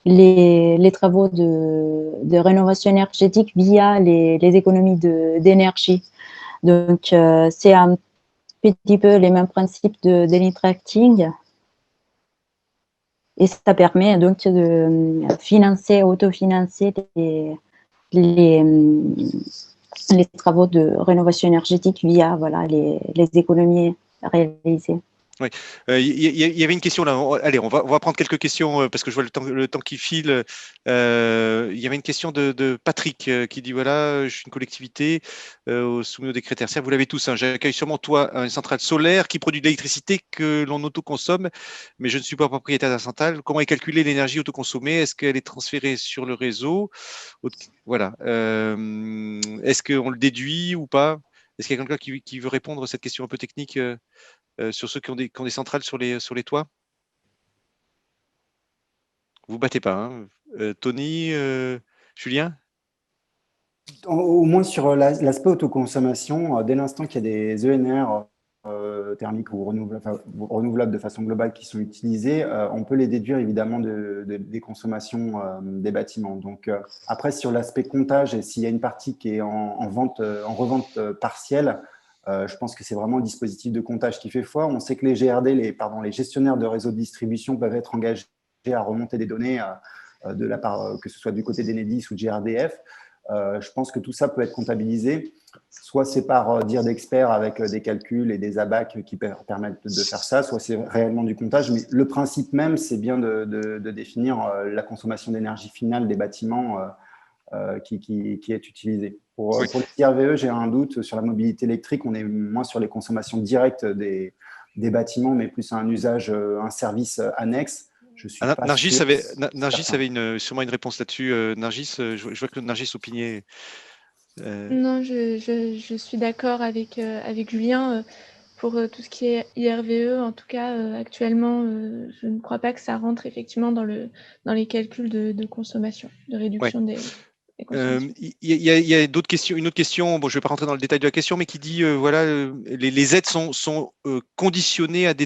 les travaux de rénovation énergétique via les économies d'énergie. Donc, c'est un petit peu les mêmes principes de tracking. Et ça permet donc de autofinancer les, les travaux de rénovation énergétique via voilà, les économies réalisées. Oui, il y avait une question là. Allez, on va prendre quelques questions parce que je vois le temps qui file. Il y avait une question de Patrick qui dit voilà, je suis une collectivité soumise au décret tertiaire. Vous l'avez tous. Hein, j'accueille sur mon toit une centrale solaire qui produit de l'électricité que l'on autoconsomme, mais je ne suis pas propriétaire de la centrale. Comment est calculée l'énergie autoconsommée? Est-ce qu'elle est transférée sur le réseau? Voilà. Est-ce qu'on le déduit ou pas? Est-ce qu'il y a quelqu'un qui veut répondre à cette question un peu technique sur ceux qui ont des centrales sur les toits? Vous battez pas, hein? Tony, Julien? Au moins sur l'aspect autoconsommation, dès l'instant qu'il y a des ENR thermiques ou renouvelables de façon globale qui sont utilisés, on peut les déduire évidemment des consommations des bâtiments. Donc après, sur l'aspect comptage, et s'il y a une partie qui est en revente partielle, je pense que c'est vraiment le dispositif de comptage qui fait foi. On sait que les GRD, les gestionnaires de réseaux de distribution peuvent être engagés à remonter des données de la part, que ce soit du côté d'Enedis ou de GRDF. Je pense que tout ça peut être comptabilisé. Soit c'est par dire d'experts avec des calculs et des abacs qui permettent de faire ça, soit c'est réellement du comptage. Mais le principe même, c'est bien de définir la consommation d'énergie finale des bâtiments qui est utilisée. Pour les IRVE, j'ai un doute sur la mobilité électrique. On est moins sur les consommations directes des bâtiments, mais plus un usage, un service annexe. Je suis pas Nargis sûr. avait sûrement une réponse là-dessus. Nargis, je vois que Nargis opiniait. Non, je suis d'accord avec Julien. Pour tout ce qui est IRVE, en tout cas, actuellement, je ne crois pas que ça rentre effectivement dans les calculs de consommation, de réduction des consommations. Il y a d'autres questions. Une autre question, bon, je ne vais pas rentrer dans le détail de la question, mais qui dit voilà, les aides sont conditionnées à un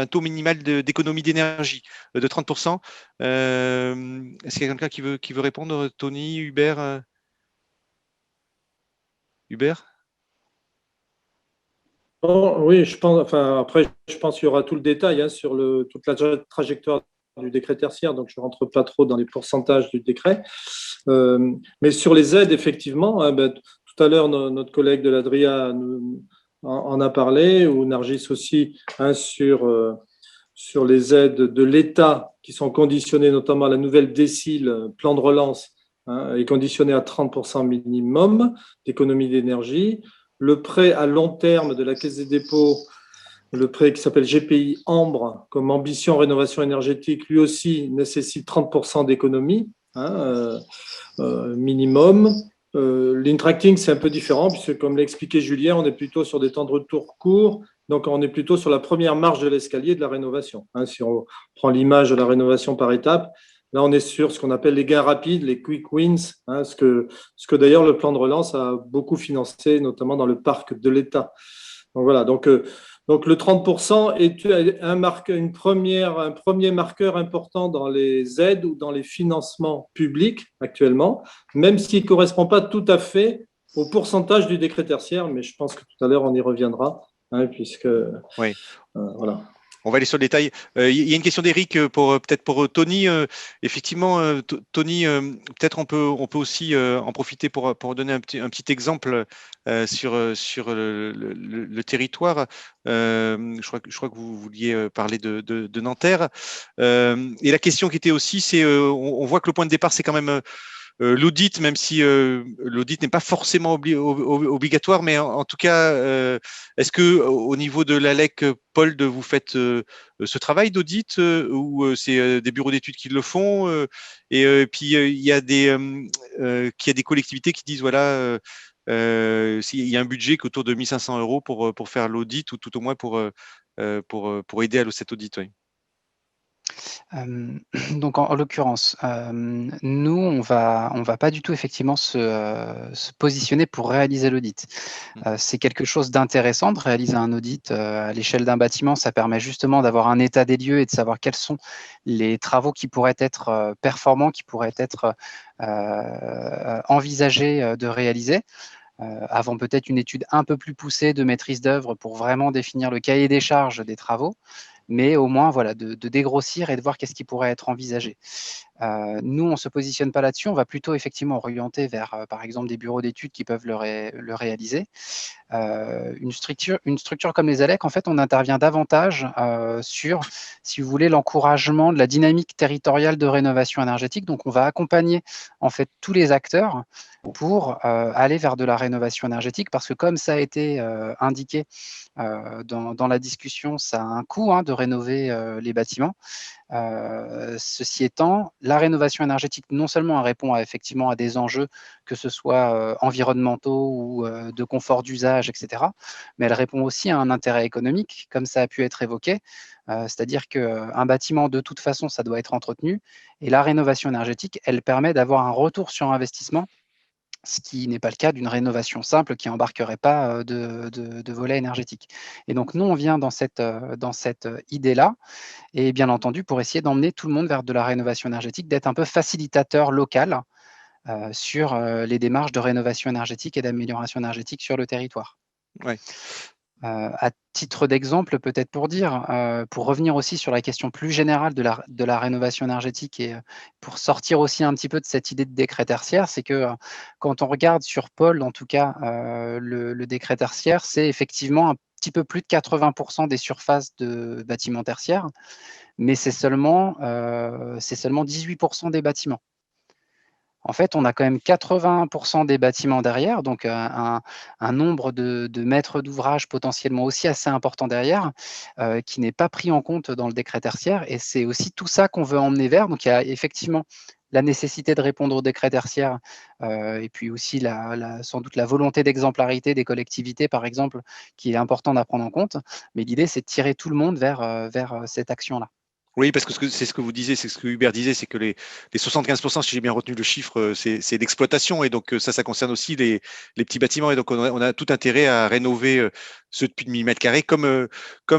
taux minimal d'économie d'énergie de 30%. Est-ce qu'il y a quelqu'un qui veut répondre? Tony, Hubert? Hubert? Bon, oui, je pense. Enfin, après, je pense qu'il y aura tout le détail sur toute la trajectoire du décret tertiaire, donc je ne rentre pas trop dans les pourcentages du décret. Mais sur les aides, effectivement, tout à l'heure, notre collègue de l'Adria en a parlé, ou Nargis aussi, sur les aides de l'État qui sont conditionnées notamment à la nouvelle décile, plan de relance, est conditionné à 30% minimum d'économie d'énergie. Le prêt à long terme de la Caisse des dépôts, le prêt qui s'appelle GPI Ambre, comme ambition rénovation énergétique, lui aussi nécessite 30% d'économie minimum. L'intracting, c'est un peu différent, puisque comme l'a expliqué Julien, on est plutôt sur des temps de retour courts, donc on est plutôt sur la première marche de l'escalier de la rénovation. Si on prend l'image de la rénovation par étapes, là on est sur ce qu'on appelle les gains rapides, les quick wins, ce que d'ailleurs le plan de relance a beaucoup financé, notamment dans le parc de l'État. Donc voilà, donc le 30% est un premier marqueur important dans les aides ou dans les financements publics actuellement, même s'il ne correspond pas tout à fait au pourcentage du décret tertiaire, mais je pense que tout à l'heure on y reviendra, puisque Oui. voilà. On va aller sur le détail. Il y a une question d'Éric peut-être pour Tony. Effectivement, Tony, peut-être on peut aussi en profiter pour donner un petit exemple sur le territoire. Je crois que vous vouliez parler de Nanterre. Et la question qui était aussi, c'est on voit que le point de départ, c'est quand même l'audit, même si l'audit n'est pas forcément obligatoire, mais en tout cas, est-ce que au niveau de l'ALEC, Paul, vous faites ce travail d'audit ou c'est des bureaux d'études qui le font et puis il y a des collectivités qui disent voilà, s'il y a un budget qu'autour de 1 500 € pour faire l'audit ou tout au moins pour aider à cet audit. Oui. Donc en l'occurrence, nous, on va pas du tout effectivement se positionner pour réaliser l'audit. C'est quelque chose d'intéressant de réaliser un audit à l'échelle d'un bâtiment. Ça permet justement d'avoir un état des lieux et de savoir quels sont les travaux qui pourraient être performants, qui pourraient être envisagés de réaliser. Avant peut-être une étude un peu plus poussée de maîtrise d'œuvre pour vraiment définir le cahier des charges des travaux, mais au moins voilà, de dégrossir et de voir qu'est-ce qui pourrait être envisagé. Nous, on ne se positionne pas là-dessus, on va plutôt effectivement orienter vers, par exemple, des bureaux d'études qui peuvent le réaliser. Une structure comme les ALEC, en fait, on intervient davantage sur, si vous voulez, l'encouragement de la dynamique territoriale de rénovation énergétique. Donc, on va accompagner en fait tous les acteurs pour aller vers de la rénovation énergétique, parce que comme ça a été indiqué dans la discussion, ça a un coût de rénover les bâtiments. Ceci étant, la rénovation énergétique, non seulement elle répond effectivement à des enjeux, que ce soit environnementaux ou de confort d'usage, etc., mais elle répond aussi à un intérêt économique, comme ça a pu être évoqué, c'est-à-dire qu'un bâtiment, de toute façon, ça doit être entretenu, et la rénovation énergétique, elle permet d'avoir un retour sur investissement, ce qui n'est pas le cas d'une rénovation simple qui n'embarquerait pas de volet énergétique. Et donc, nous, on vient dans cette idée-là, et bien entendu, pour essayer d'emmener tout le monde vers de la rénovation énergétique, d'être un peu facilitateur local sur les démarches de rénovation énergétique et d'amélioration énergétique sur le territoire. Ouais. À titre d'exemple, peut-être pour dire, pour revenir aussi sur la question plus générale de la rénovation énergétique et pour sortir aussi un petit peu de cette idée de décret tertiaire, c'est que quand on regarde sur Paul, en tout cas, le décret tertiaire, c'est effectivement un petit peu plus de 80% des surfaces de bâtiments tertiaires, mais c'est seulement 18% des bâtiments. En fait, on a quand même 80% des bâtiments derrière, donc un nombre de mètres d'ouvrage potentiellement aussi assez important derrière, qui n'est pas pris en compte dans le décret tertiaire. Et c'est aussi tout ça qu'on veut emmener vers. Donc, il y a effectivement la nécessité de répondre au décret tertiaire et puis aussi sans doute la volonté d'exemplarité des collectivités, par exemple, qui est important à prendre en compte. Mais l'idée, c'est de tirer tout le monde vers cette action-là. Oui, parce que c'est ce que vous disiez, c'est ce que Hubert disait, c'est que les 75%, si j'ai bien retenu le chiffre, c'est l'exploitation. Et donc, ça concerne aussi les petits bâtiments. Et donc, on a tout intérêt à rénover ceux de plus de 1000 mètres carrés comme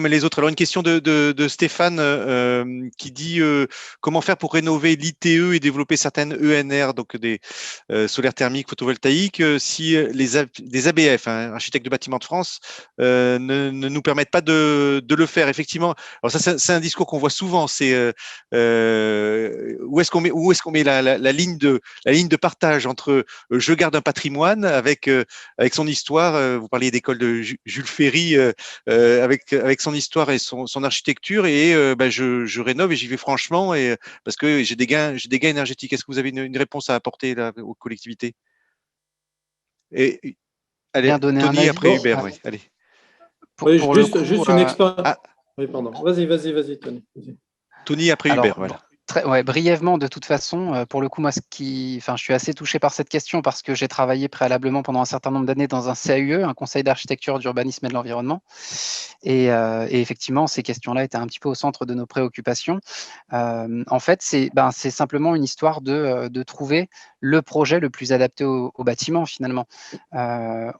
les autres. Alors, une question de Stéphane qui dit comment faire pour rénover l'ITE et développer certaines ENR, donc des solaires thermiques photovoltaïques, si des ABF, architectes de bâtiments de France, ne nous permettent pas de le faire. Effectivement, alors ça, c'est un discours qu'on voit souvent. C'est où est-ce qu'on met la ligne de partage entre je garde un patrimoine avec son histoire. Vous parliez d'école de Jules Ferry avec son histoire et son architecture et je rénove et j'y vais franchement et parce que j'ai des gains énergétiques. Est-ce que vous avez une réponse à apporter là, aux collectivités? Et allez, Tony après Hubert. Oui, allez. Juste une expérience. Oui, pardon. Vas-y, Tony. Tony après Hubert, voilà. Brièvement, de toute façon, pour le coup, moi, je suis assez touché par cette question parce que j'ai travaillé préalablement pendant un certain nombre d'années dans un CAUE, un conseil d'architecture, d'urbanisme et de l'environnement. Et effectivement, ces questions-là étaient un petit peu au centre de nos préoccupations. En fait, c'est simplement une histoire de trouver le projet le plus adapté au bâtiment, finalement.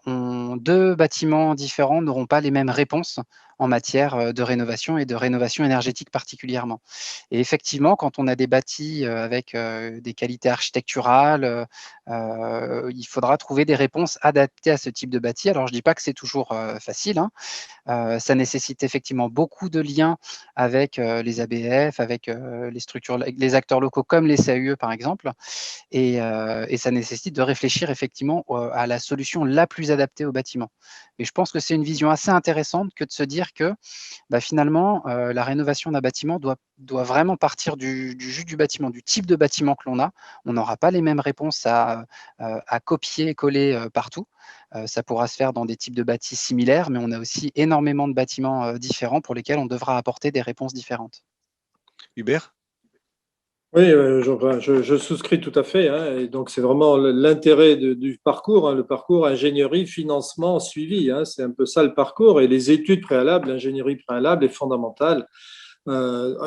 Deux bâtiments différents n'auront pas les mêmes réponses en matière de rénovation et de rénovation énergétique particulièrement. Et effectivement, quand on a des bâtis avec des qualités architecturales, il faudra trouver des réponses adaptées à ce type de bâti. Alors, je ne dis pas que c'est toujours facile, ça nécessite effectivement beaucoup de liens avec les ABF, avec les structures, les acteurs locaux comme les CAUE par exemple, et ça nécessite de réfléchir effectivement à la solution la plus adaptée au bâtiment. Mais je pense que c'est une vision assez intéressante que de se dire dire que finalement, la rénovation d'un bâtiment doit vraiment partir du jus du bâtiment, du type de bâtiment que l'on a. On n'aura pas les mêmes réponses à copier et coller partout. Ça pourra se faire dans des types de bâtis similaires, mais on a aussi énormément de bâtiments différents pour lesquels on devra apporter des réponses différentes. Hubert? Oui, je souscris tout à fait, hein, et donc, c'est vraiment l'intérêt du parcours, hein, le parcours ingénierie, financement, suivi. Hein, c'est un peu ça le parcours. Et les études préalables, l'ingénierie préalable est fondamentale.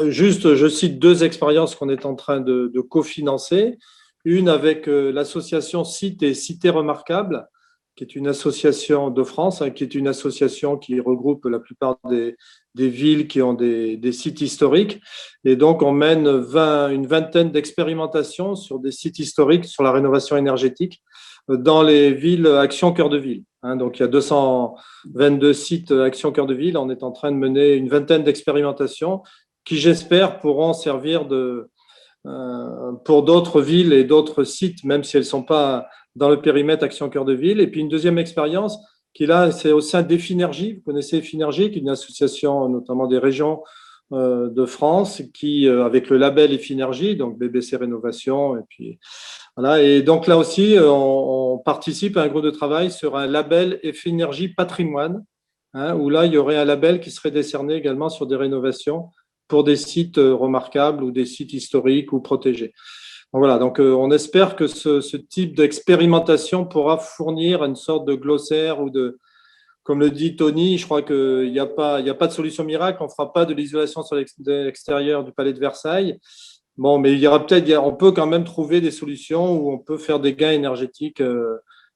Juste, je cite 2 expériences qu'on est en train de cofinancer. Une avec l'association Sites et Cités Remarquables, qui est une association de France, hein, qui est une association qui regroupe la plupart des villes qui ont des sites historiques. Et donc, on mène une vingtaine d'expérimentations sur des sites historiques sur la rénovation énergétique dans les villes Action Cœur de Ville. Hein, donc, il y a 222 sites Action Cœur de Ville. On est en train de mener une vingtaine d'expérimentations qui, j'espère, pourront servir pour d'autres villes et d'autres sites, même si elles ne sont pas dans le périmètre Action Cœur de Ville. Et puis, une deuxième expérience qui, là, c'est au sein d'Effinergie. Vous connaissez Effinergie, qui est une association notamment des régions de France, qui, avec le label Effinergie, donc BBC Rénovation, et puis voilà. Et donc là aussi, on participe à un groupe de travail sur un label Effinergie Patrimoine, hein, où là, il y aurait un label qui serait décerné également sur des rénovations pour des sites remarquables ou des sites historiques ou protégés. Donc voilà, donc on espère que ce type d'expérimentation pourra fournir une sorte de glossaire ou de, comme le dit Tony, je crois qu'il n'y a pas de solution miracle, on ne fera pas de l'isolation sur l'extérieur du palais de Versailles. Bon, mais on peut quand même trouver des solutions où on peut faire des gains énergétiques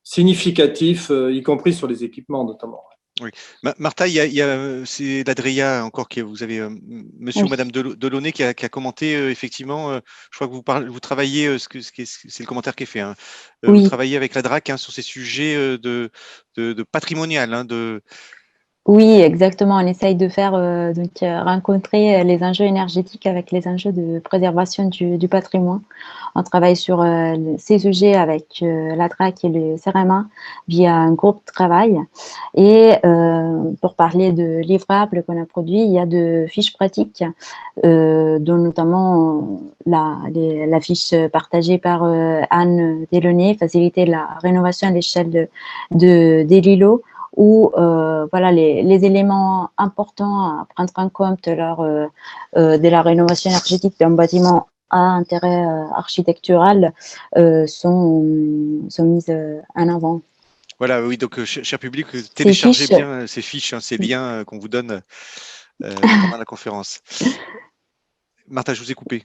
significatifs, y compris sur les équipements notamment. Oui. Martha, c'est l'Adria encore que vous avez monsieur ou madame Delaunay qui a commenté effectivement. Je crois que vous travaillez, c'est le commentaire qui est fait. Hein, Oui. Vous travaillez avec la DRAC, hein, sur ces sujets de patrimonial. Hein, Oui, exactement. On essaye de faire rencontrer les enjeux énergétiques avec les enjeux de préservation du patrimoine. On travaille sur ces sujets avec la DRAC et le CEREMA via un groupe de travail. Et pour parler de livrables qu'on a produits, il y a de fiches pratiques, dont notamment la fiche partagée par Anne Delaunay, faciliter la rénovation à l'échelle des îlots, où voilà les éléments importants à prendre en compte lors de la rénovation énergétique d'un bâtiment à intérêt architectural sont mises en avant. Voilà, oui, donc cher public, téléchargez bien ces fiches, hein, ces liens qu'on vous donne pendant la conférence. Martha, je vous ai coupé.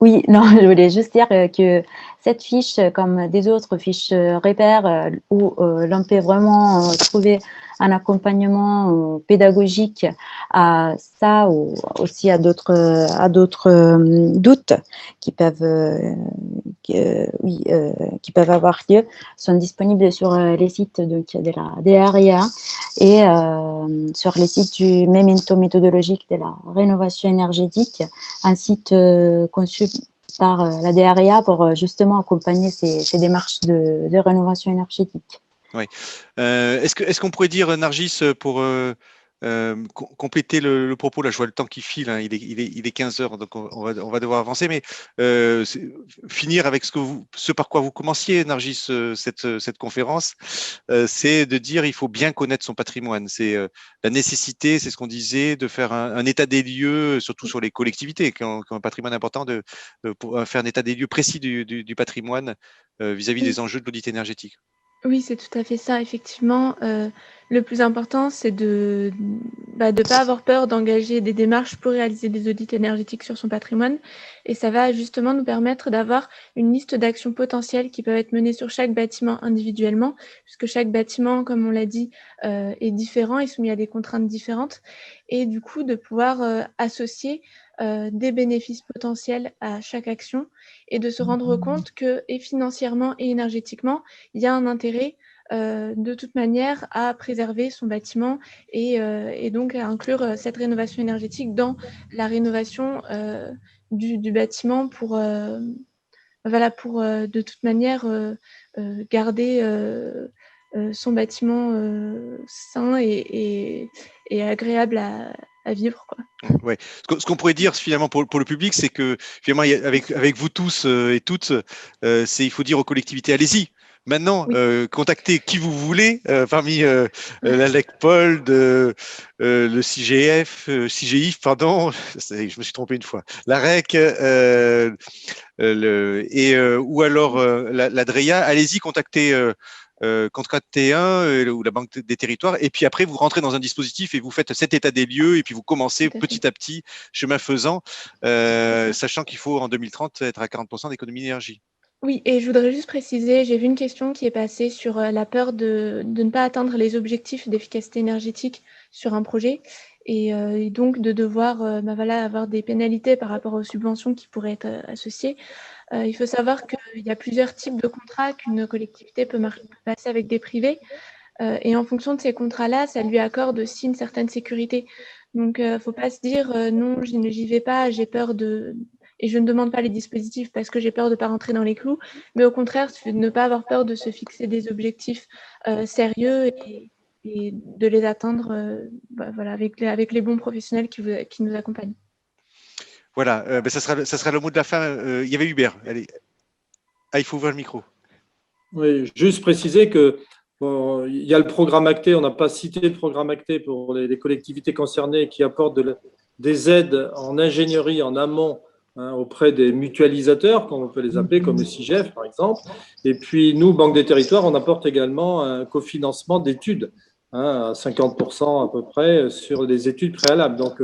Oui, non, je voulais juste dire que cette fiche, comme des autres fiches repères, où l'on peut vraiment trouver un accompagnement pédagogique à ça ou aussi à d'autres doutes qui peuvent qui peuvent avoir lieu, sont disponibles sur les sites donc, de la DRIA et sur les sites du Memento méthodologique de la rénovation énergétique, un site conçu par la DRIA pour justement accompagner ces démarches de rénovation énergétique. Oui. Est-ce qu'on pourrait dire, Nargis, pour compléter le propos, là je vois le temps qui file, hein, il est 15 heures, donc on va devoir avancer, mais finir avec ce par quoi vous commenciez, Nargis, cette conférence, c'est de dire il faut bien connaître son patrimoine. C'est la nécessité, c'est ce qu'on disait, de faire un état des lieux, surtout sur les collectivités qui ont un patrimoine important, pour faire un état des lieux précis du patrimoine vis-à-vis des enjeux de l'audit énergétique. Oui, c'est tout à fait ça. Effectivement, le plus important, c'est de ne pas avoir peur d'engager des démarches pour réaliser des audits énergétiques sur son patrimoine. Et ça va justement nous permettre d'avoir une liste d'actions potentielles qui peuvent être menées sur chaque bâtiment individuellement, puisque chaque bâtiment, comme on l'a dit, est différent et soumis à des contraintes différentes. Et du coup, de pouvoir associer des bénéfices potentiels à chaque action et de se rendre compte que, et financièrement et énergétiquement, il y a un intérêt de toute manière à préserver son bâtiment et donc à inclure cette rénovation énergétique dans la rénovation du bâtiment pour de toute manière garder son bâtiment sain et agréable à vivre, quoi. Ouais. Ce qu'on pourrait dire finalement pour le public, c'est que finalement avec vous tous et toutes, il faut dire aux collectivités, allez-y. Maintenant, Oui. contactez qui vous voulez parmi la LECPOLD, le CGIF, pardon, je me suis trompé une fois, la REC, ou alors la DREA. Allez-y, contactez ou la Banque des Territoires, et puis après vous rentrez dans un dispositif et vous faites cet état des lieux, et puis vous commencez Tout à fait. petit à petit, chemin faisant, sachant qu'il faut en 2030 être à 40% d'économie d'énergie. Oui, et je voudrais juste préciser, j'ai vu une question qui est passée sur la peur de ne pas atteindre les objectifs d'efficacité énergétique sur un projet et donc de devoir avoir des pénalités par rapport aux subventions qui pourraient être associées. Il faut savoir qu'il y a plusieurs types de contrats qu'une collectivité peut passer avec des privés et en fonction de ces contrats-là, ça lui accorde aussi une certaine sécurité. Donc, il ne faut pas se dire non, j'y vais pas, j'ai peur et je ne demande pas les dispositifs parce que j'ai peur de ne pas rentrer dans les clous, mais au contraire, ne pas avoir peur de se fixer des objectifs sérieux et de les atteindre avec les bons professionnels qui nous accompagnent. Voilà, ça sera le mot de la fin. Il y avait Hubert. Allez. Ah, il faut ouvrir le micro. Oui, juste préciser que bon, il y a le programme acté, on n'a pas cité le programme acté pour les collectivités concernées qui apportent des aides en ingénierie en amont auprès des mutualisateurs, comme on peut les appeler, comme le CIGEF par exemple. Et puis nous, Banque des Territoires, on apporte également un cofinancement d'études, à 50% à peu près, sur des études préalables. Donc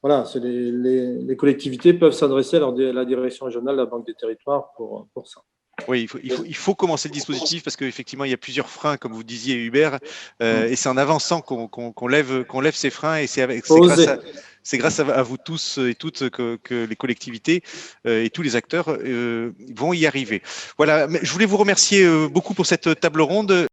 voilà, les collectivités peuvent s'adresser à la direction régionale de la Banque des Territoires pour ça. Oui, il faut commencer le dispositif parce qu'effectivement, il y a plusieurs freins, comme vous disiez, Hubert, et c'est en avançant qu'on lève ces freins, et c'est grâce à vous tous et toutes que les collectivités et tous les acteurs vont y arriver. Voilà, je voulais vous remercier beaucoup pour cette table ronde.